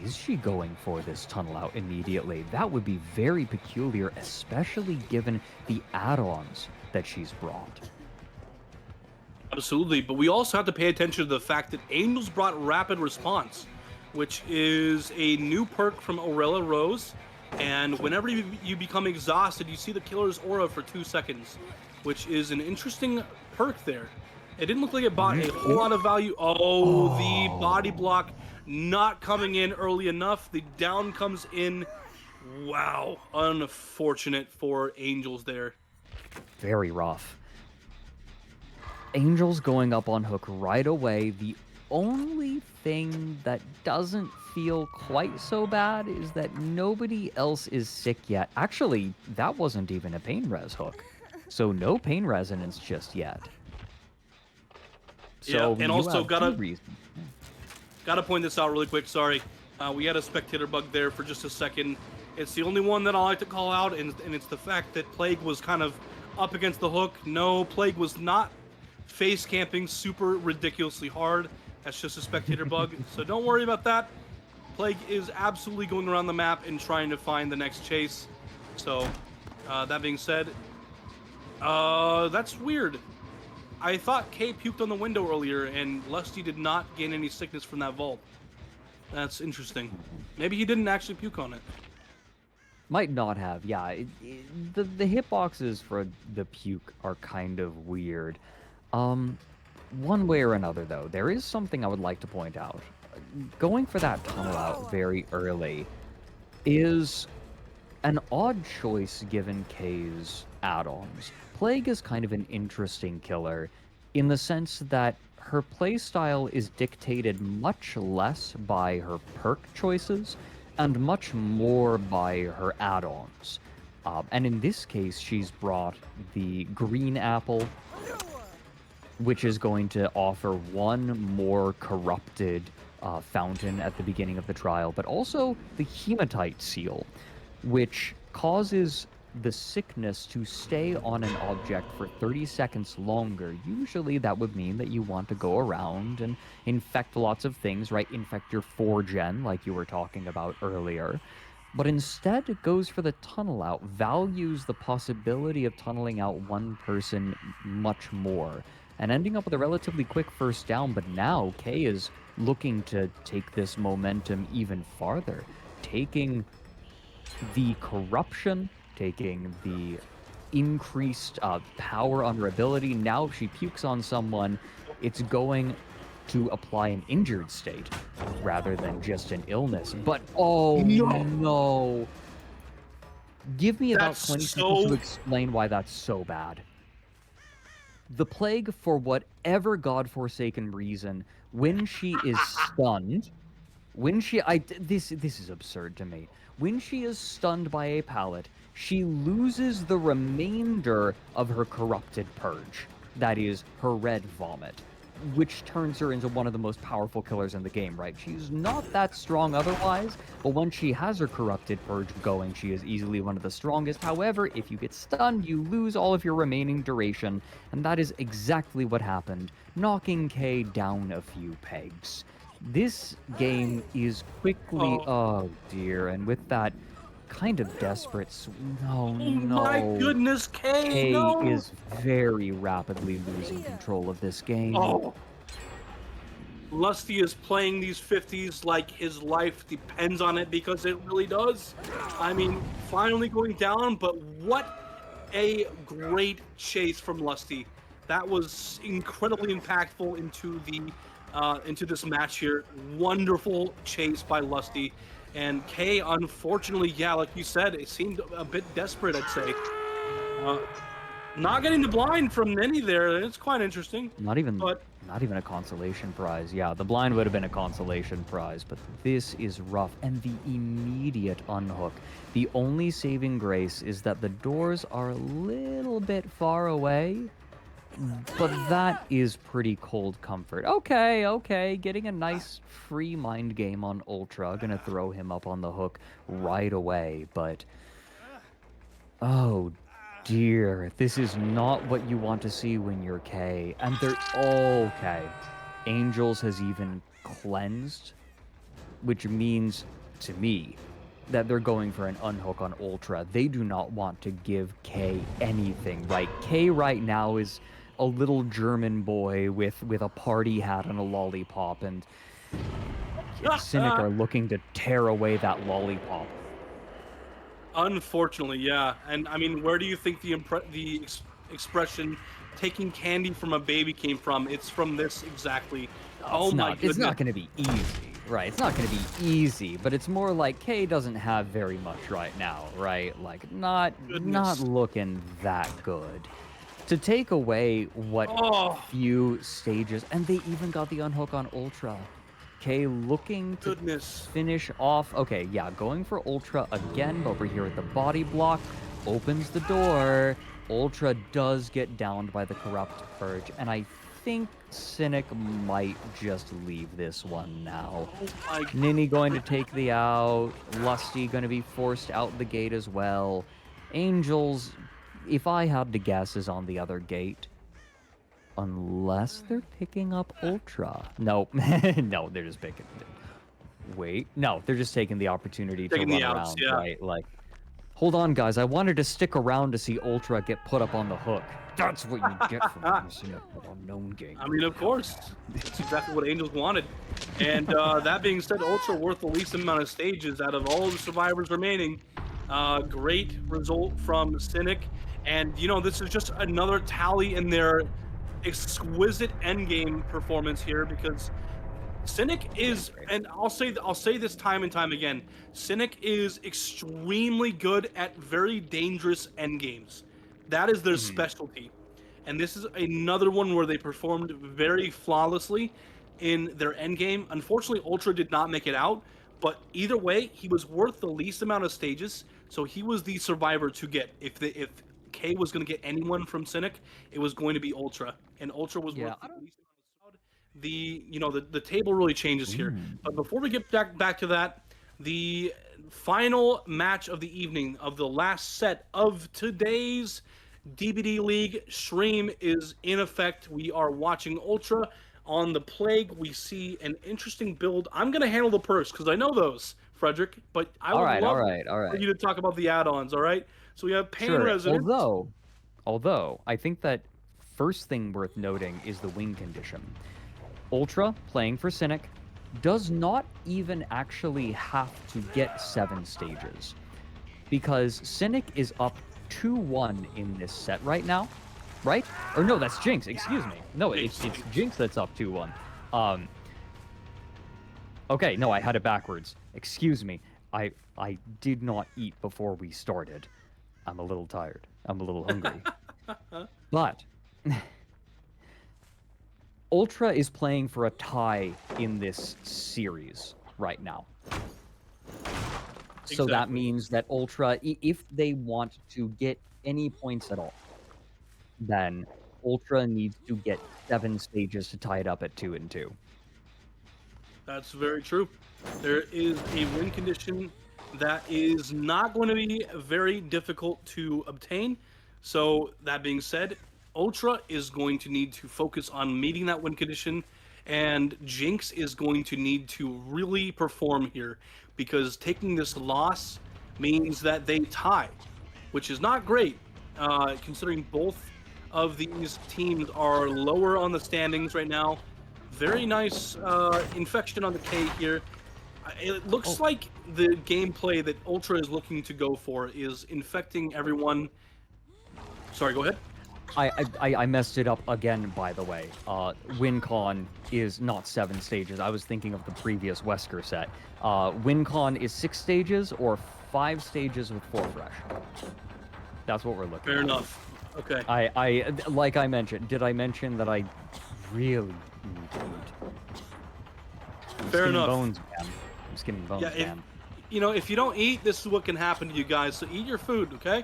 is she going for this tunnel out immediately? That would be very peculiar, especially given the add-ons that she's brought. Absolutely, but we also have to pay attention to the fact that Angels brought Rapid Response, which is a new perk from Aurela Rose, and whenever you become exhausted, you see the killer's aura for 2 seconds, which is an interesting perk there. It didn't look like it bought a whole lot of value. Oh, the body block not coming in early enough. The down comes in. Wow, unfortunate for Angels there. Very rough. Angels going up on hook right away. The only thing that doesn't feel quite so bad is that nobody else is sick yet. Actually, that wasn't even a pain res hook. So no pain resonance just yet. So yeah, and also gotta point this out really quick. Sorry, we had a spectator bug there for just a second. It's the only one that I like to call out, and it's the fact that Plague was kind of up against the hook. No, Plague was not face camping super ridiculously hard. That's just a spectator bug, so don't worry about that. Plague is absolutely going around the map and trying to find the next chase. So, that being said, that's weird. I thought K puked on the window earlier, and Lusty did not gain any sickness from that vault. That's interesting. Maybe he didn't actually puke on it. Might not have, yeah. The hitboxes for the puke are kind of weird. One way or another, though, there is something I would like to point out. Going for that tunnel out very early is an odd choice given K's add-ons. Plague is kind of an interesting killer in the sense that her playstyle is dictated much less by her perk choices and much more by her add-ons. And in this case, she's brought the green apple, which is going to offer one more corrupted fountain at the beginning of the trial, but also the hematite seal, which causes the sickness to stay on an object for 30 seconds longer. Usually that would mean that you want to go around and infect lots of things, right? Infect your 4-gen, like you were talking about earlier. But instead, it goes for the tunnel out, values the possibility of tunneling out one person much more, and ending up with a relatively quick first down. But now K is looking to take this momentum even farther, taking the corruption, taking the increased power on her ability. Now if she pukes on someone, it's going to apply an injured state rather than just an illness. But oh no. Give me about 20 seconds to explain why that's so bad. The Plague, for whatever godforsaken reason, when she is stunned, this is absurd to me. When she is stunned by a pallet, she loses the remainder of her corrupted purge. That is, her red vomit. which turns her into one of the most powerful killers in the game, right? She's not that strong otherwise, but when she has her Corrupted Purge going, she is easily one of the strongest. However, if you get stunned, you lose all of your remaining duration, and that is exactly what happened, knocking Kay down a few pegs. This game is quickly... Oh, dear, and with that kind of desperate... No, no. My goodness, Kay, Kay no! is very rapidly losing control of this game. Oh. Lusty is playing these 50s like his life depends on it, because it really does. I mean, finally going down, but what a great chase from Lusty. That was incredibly impactful into this match here. Wonderful chase by Lusty. And Kay, unfortunately, yeah, like you said, it seemed a bit desperate, I'd say. Not getting the blind from Ninny there. It's quite interesting. Not even a consolation prize. Yeah, the blind would have been a consolation prize, but this is rough. And the immediate unhook. The only saving grace is that the doors are a little bit far away, but that is pretty cold comfort. Okay, getting a nice free mind game on Ultra. Gonna throw him up on the hook right away, but... Oh, dear. This is not what you want to see when you're Kay. And they're... Okay. Angels has even cleansed, which means, to me, that they're going for an unhook on Ultra. They do not want to give Kay anything, right? Kay right now is a little German boy with a party hat and a lollipop, and Cynic are looking to tear away that lollipop. Unfortunately, yeah. And I mean, where do you think the expression "taking candy from a baby" came from? It's from this exactly. Oh my goodness. It's not going to be easy, right? It's not going to be easy, but it's more like Kay doesn't have very much right now, right? Like not looking that good. To take away what few stages, and they even got the unhook on Ultra. Kay looking to finish off. Okay, yeah, going for Ultra again over here at the body block. Opens the door. Ultra does get downed by the Corrupt Purge, and I think Cynic might just leave this one now. Ninny going to take the out. Lusty going to be forced out the gate as well. Angels, if I had to guess, is on the other gate. Unless they're picking up Ultra. No, no, they're just picking it. Wait, no, they're just taking the opportunity to run around, right? Like, hold on, guys. I wanted to stick around to see Ultra get put up on the hook. That's what you get from using an unknown game. I mean, of course. That's exactly what Angels wanted. And that being said, Ultra worth the least amount of stages out of all the survivors remaining. Great result from Cynic. And, you know, this is just another tally in their exquisite endgame performance here, because Cynic is, and I'll say this time and time again, Cynic is extremely good at very dangerous endgames. That is their specialty. And this is another one where they performed very flawlessly in their endgame. Unfortunately, Ultra did not make it out, but either way, he was worth the least amount of stages, so he was the survivor to get. If Kay was going to get anyone from Cynic, it was going to be Ultra, and Ultra was worth the least amount of the table really changes here. But before we get back to that, the final match of the evening of the last set of today's DBDLeague stream is in effect. We are watching Ultra on the Plague. We see an interesting build. I'm going to handle the purse because I know those, Fredrik, but I would love for you to talk about the add-ons, all right? So we have Pain Resident. Although, I think that first thing worth noting is the wing condition. Ultra, playing for Cynic, does not even actually have to get 7 stages. Because Cynic is up 2-1 in this set right now, right? Or no, that's Jinx, excuse me. No, it's Jinx that's up 2-1. Okay, no, I had it backwards. Excuse me. I did not eat before we started. I'm a little tired. I'm a little hungry. But Ultra is playing for a tie in this series right now. So that means that Ultra, if they want to get any points at all, then Ultra needs to get 7 stages to tie it up at 2-2. That's very true. There is a win condition that is not going to be very difficult to obtain. So that being said, Ultra is going to need to focus on meeting that win condition, and Jinx is going to need to really perform here, because taking this loss means that they tie, which is not great, considering both of these teams are lower on the standings right now. Very nice infection on the K here. It looks like the gameplay that Ultra is looking to go for is infecting everyone. Sorry, go ahead. I messed it up again, by the way. WinCon is not 7 stages. I was thinking of the previous Wesker set. WinCon is 6 stages or 5 stages with 4 fresh. That's what we're looking at. Fair enough. Okay. I like I mentioned. Did I mention that I really need to eat? Fair enough. Bones, man. I'm skimming bones, man. If you don't eat, this is what can happen to you guys. So eat your food, okay?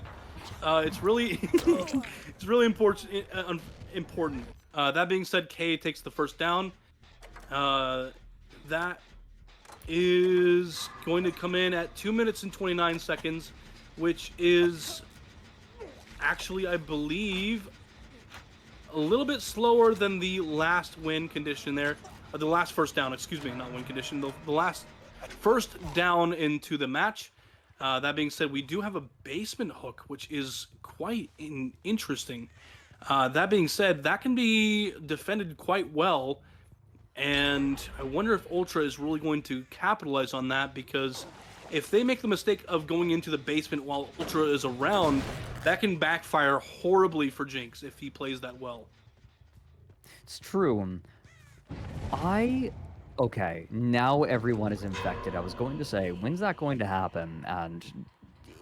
It's really, it's really important. Important. That being said, K takes the first down. That is going to come in at 2 minutes and 29 seconds, which is actually, I believe, a little bit slower than the last win condition there. The last first down, excuse me, not win condition. The last first down into the match. That being said, we do have a basement hook, which is quite interesting. That being said, that can be defended quite well, and I wonder if Ultra is really going to capitalize on that, because if they make the mistake of going into the basement while Ultra is around, that can backfire horribly for Jinx if he plays that well. It's true. Okay, now everyone is infected. I was going to say, when's that going to happen? And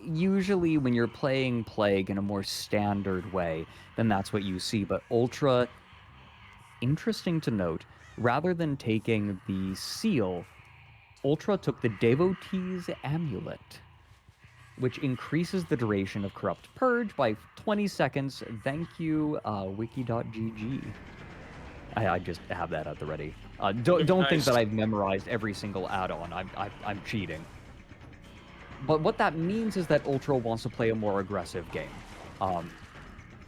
usually when you're playing Plague in a more standard way, then that's what you see. But Ultra, interesting to note, rather than taking the seal, Ultra took the Devotee's Amulet, which increases the duration of Corrupt Purge by 20 seconds. Thank you, wiki.gg. I just have that at the ready. Don't think that I've memorized every single add-on. I'm cheating. But what that means is that Ultra wants to play a more aggressive game.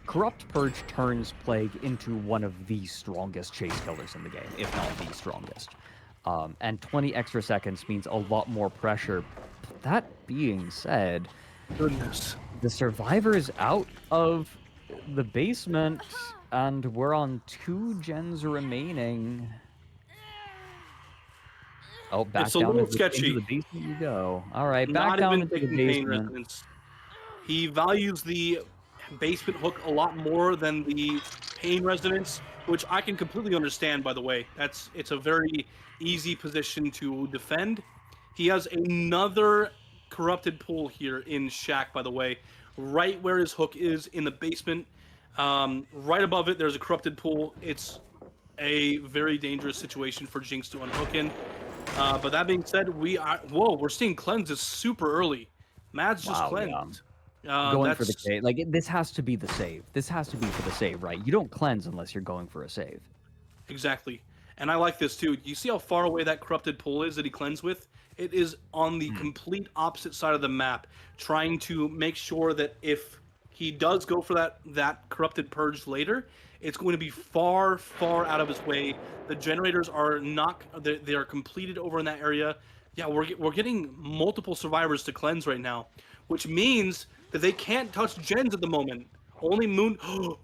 Corrupt Purge turns Plague into one of the strongest chase killers in the game, if not the strongest. And 20 extra seconds means a lot more pressure. But that being said, Goodness, the Survivor is out of the basement, and we're on 2 gens remaining. Oh, back it's a down little sketchy. Into the basement you go. All right, back Not down even into the taking pain basement. resonance. He values the basement hook a lot more than the pain resonance, which I can completely understand, by the way. It's a very easy position to defend. He has another corrupted pool here in Shack, by the way, right where his hook is in the basement. Right above it, there's a corrupted pool. It's a very dangerous situation for Jinx to unhook in. But that being said, we're seeing cleanses super early. Mads just cleansed. Going for the save. Like, this has to be the save. This has to be for the save, right? You don't cleanse unless you're going for a save. Exactly. And I like this too. You see how far away that corrupted pool is that he cleansed with? It is on the complete opposite side of the map, trying to make sure that if he does go for that corrupted purge later, it's going to be far, far out of his way. The generators are not, they are completed over in that area. Yeah, we're getting multiple survivors to cleanse right now, which means that they can't touch gens at the moment. Only Moon.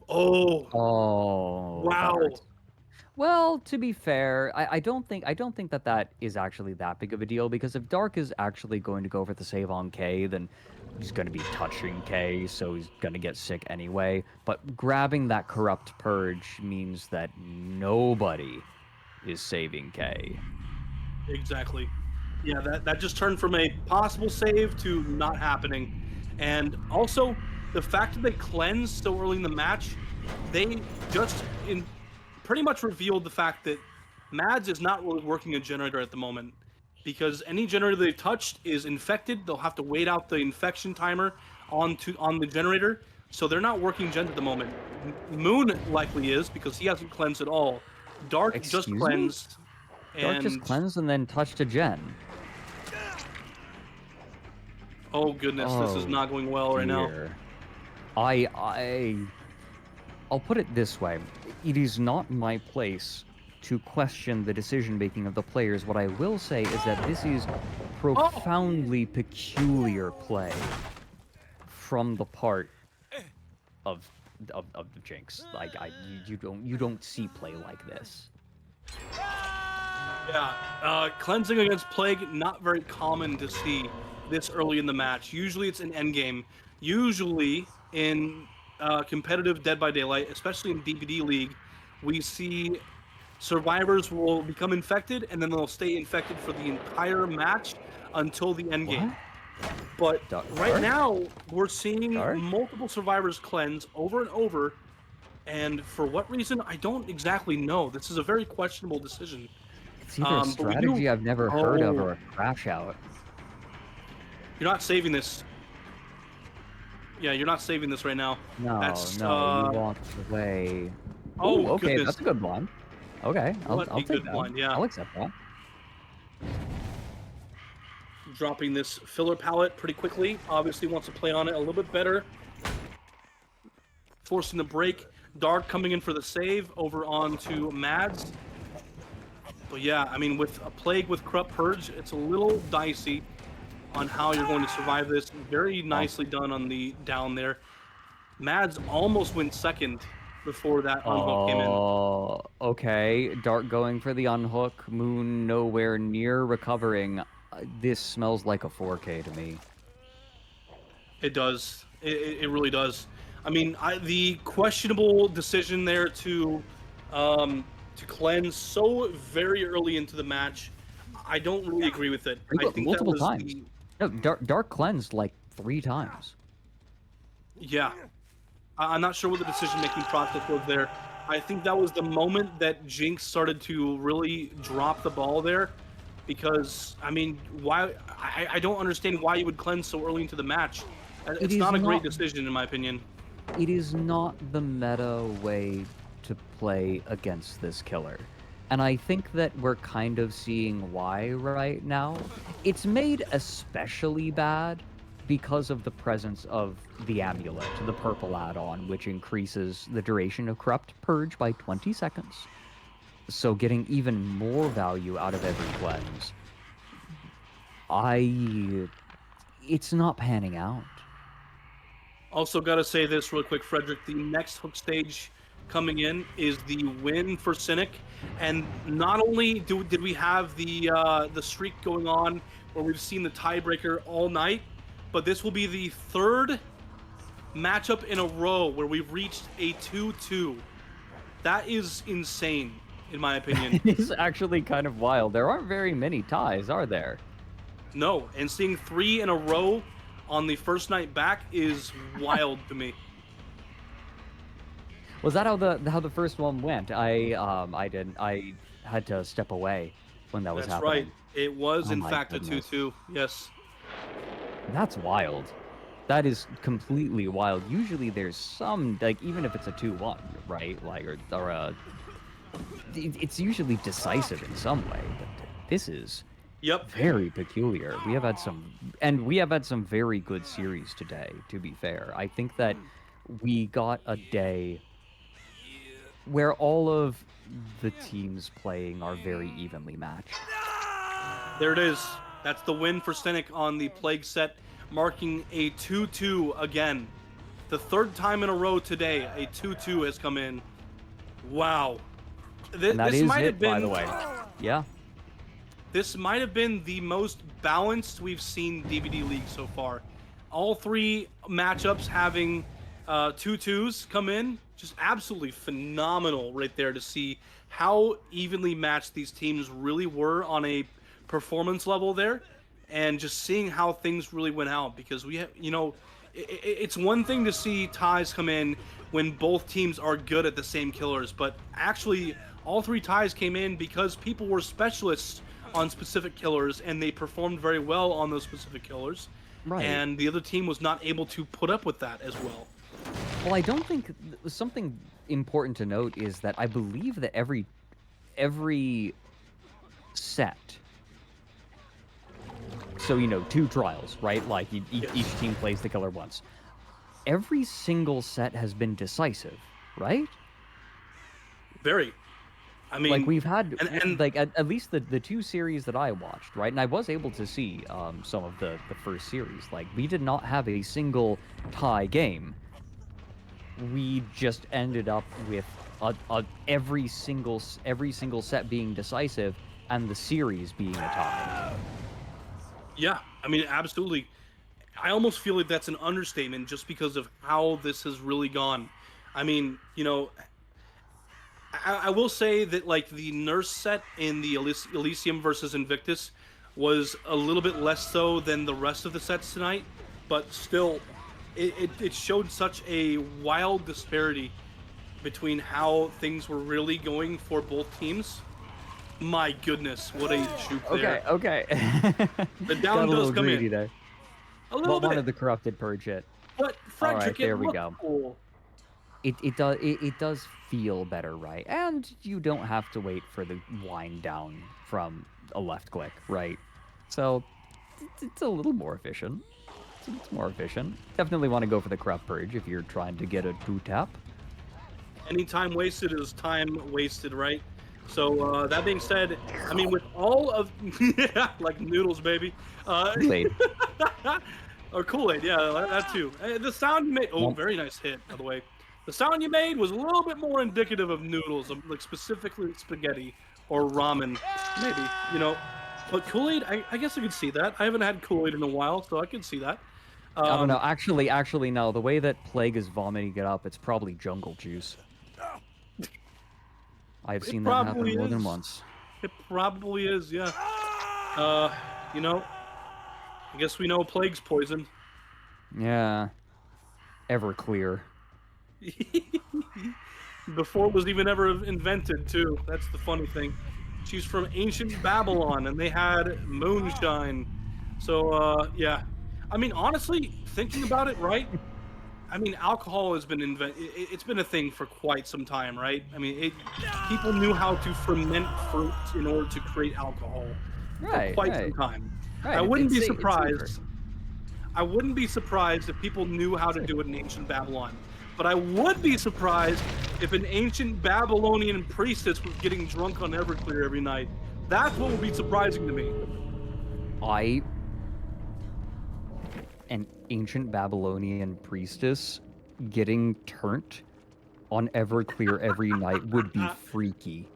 Oh. Wow. Well, to be fair, I don't think that is actually that big of a deal, because if Dark is actually going to go for the save on K, then he's going to be touching K, so he's going to get sick anyway. But grabbing that Corrupt Purge means that nobody is saving K. Exactly. Yeah, that just turned from a possible save to not happening. And also, the fact that they cleansed so early in the match, they just pretty much revealed the fact that Mads is not really working a generator at the moment, because any generator they've touched is infected. They'll have to wait out the infection timer on the generator. so they're not working gens at the moment. Moon likely is because he hasn't cleansed at all. Dark Excuse just me? cleansed. Dark just cleansed and then touched a gen. Oh goodness, this is not going well right now. Dear. I'll put it this way. It is not my place to question the decision-making of the players. What I will say is that this is profoundly peculiar play from the part of the Jinx. Like you don't see play like this. Yeah, cleansing against Plague, not very common to see this early in the match. Usually it's an endgame. Usually in competitive Dead by Daylight, especially in DBDLeague, we see survivors will become infected and then they'll stay infected for the entire match until the endgame. But right now, we're seeing multiple survivors cleanse over and over, and for what reason, I don't exactly know. This is a very questionable decision. It's either a strategy I've never heard of or a crash out. You're not saving this. Yeah, you're not saving this right now. No, you walked away. Oh, okay, goodness. That's a good blind. Okay, I'll take that. Blind, yeah. I'll accept that. Dropping this filler palette pretty quickly. Obviously wants to play on it a little bit better. Forcing the break. Dark coming in for the save over onto Mads. But yeah, I mean, with a Plague with Corrupt Purge, it's a little dicey on how you're going to survive this. Very nicely done on the down there. Mads almost went second before that unhook came in. Okay. Dark going for the unhook. Moon nowhere near recovering. This smells like a 4K to me. It does. It really does. I mean, the questionable decision there to cleanse so very early into the match, I don't really agree with it. I think multiple that was times. No, Dark cleansed like 3 times. Yeah. I'm not sure what the decision-making process was there. I think that was the moment that Jinx started to really drop the ball there. Because, I mean, why? I don't understand why you would cleanse so early into the match. It's not a great decision, in my opinion. It is not the meta way to play against this killer. And I think that we're kind of seeing why right now. It's made especially bad because of the presence of the amulet, the purple add-on, which increases the duration of Corrupt Purge by 20 seconds. So getting even more value out of every cleanse. It's not panning out. Also gotta say this real quick, Fredrik. The next hook stage coming in is the win for Cynic. And not only did we have the streak going on where we've seen the tiebreaker all night, but this will be the 3rd matchup in a row where we've reached a 2-2. That is insane, in my opinion. It's actually kind of wild. There aren't very many ties, are there? No, and seeing 3 in a row on the first night back is wild to me. Was that how the first one went? I had to step away when that was happening. That's right. It was in fact goodness. a 2-2. Yes. That's wild. That is completely wild. Usually there's some, like, even if it's a 2-1, right? Like, it's usually decisive in some way, but this is very peculiar. We have had some very good series today, to be fair. I think that we got a day where all of the teams playing are very evenly matched. There it is. That's the win for Cynic on the Plague set, marking a 2-2 again. The 3rd time in a row today, a 2-2 has come in. Wow. And that this is might it, have been, by the way. Yeah. This might have been the most balanced we've seen DBDLeague so far. All 3 matchups having 2-2s come in. Just absolutely phenomenal right there to see how evenly matched these teams really were on a performance level there, and just seeing how things really went out. Because we have, it's one thing to see ties come in when both teams are good at the same killers, but actually all 3 ties came in because people were specialists on specific killers and they performed very well on those specific killers. Right. And the other team was not able to put up with that as well. Well, I don't think something important to note is that I believe that every set. So, you know, 2 trials, right? Like, each team plays the killer once. Every single set has been decisive, right? Very. I mean, like, we've had, and like, at least the 2 series that I watched, right? And I was able to see some of the first series. Like, we did not have a single tie game. We just ended up with every single set being decisive and the series being a tie. yeah, I mean, absolutely. I almost feel like that's an understatement just because of how this has really gone. I mean, you know, I will say that like the nurse set in the Elysium versus Invictus was a little bit less so than the rest of the sets tonight, but still, it showed such a wild disparity between how things were really going for both teams. My goodness, what a juke there. Okay. The down does come in. There. A little bit. Wanted the corrupted purge hit. But Fredrik, all right, there we go. Cool. It does feel better, right? And you don't have to wait for the wind down from a left click, right? So it's a little more efficient. It's more efficient. Definitely want to go for the corrupt purge if you're trying to get a 2-tap. Any time wasted is time wasted, right? So that being said, I mean, with all of like noodles, baby. Kool-Aid. Or Kool-Aid, yeah, that too. The sound you made, very nice hit, by the way. The sound you made was a little bit more indicative of noodles, like specifically spaghetti or ramen, maybe, you know. But Kool-Aid, I guess I could see that. I haven't had Kool-Aid in a while, so I could see that. I don't know. Actually, no. The way that Plague is vomiting it up, it's probably jungle juice. I've seen that happen more than once. It probably is, yeah. You know, I guess we know Plague's poison. Yeah. Everclear. Before it was even ever invented, too. That's the funny thing. She's from ancient Babylon, and they had moonshine. So, yeah. I mean, honestly, thinking about it, right? I mean, alcohol has been it's been a thing for quite some time, right? I mean, people knew how to ferment fruit in order to create alcohol for quite some time. Right. I wouldn't be surprised. I wouldn't be surprised if people knew how to do it in ancient Babylon. But I would be surprised if an ancient Babylonian priestess was getting drunk on Everclear every night. That's what would be surprising to me. An ancient Babylonian priestess getting turned on Everclear every night would be freaky.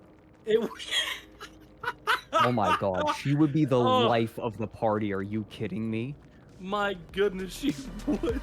Oh my god, she would be the life of the party. Are you kidding me? My goodness, she would.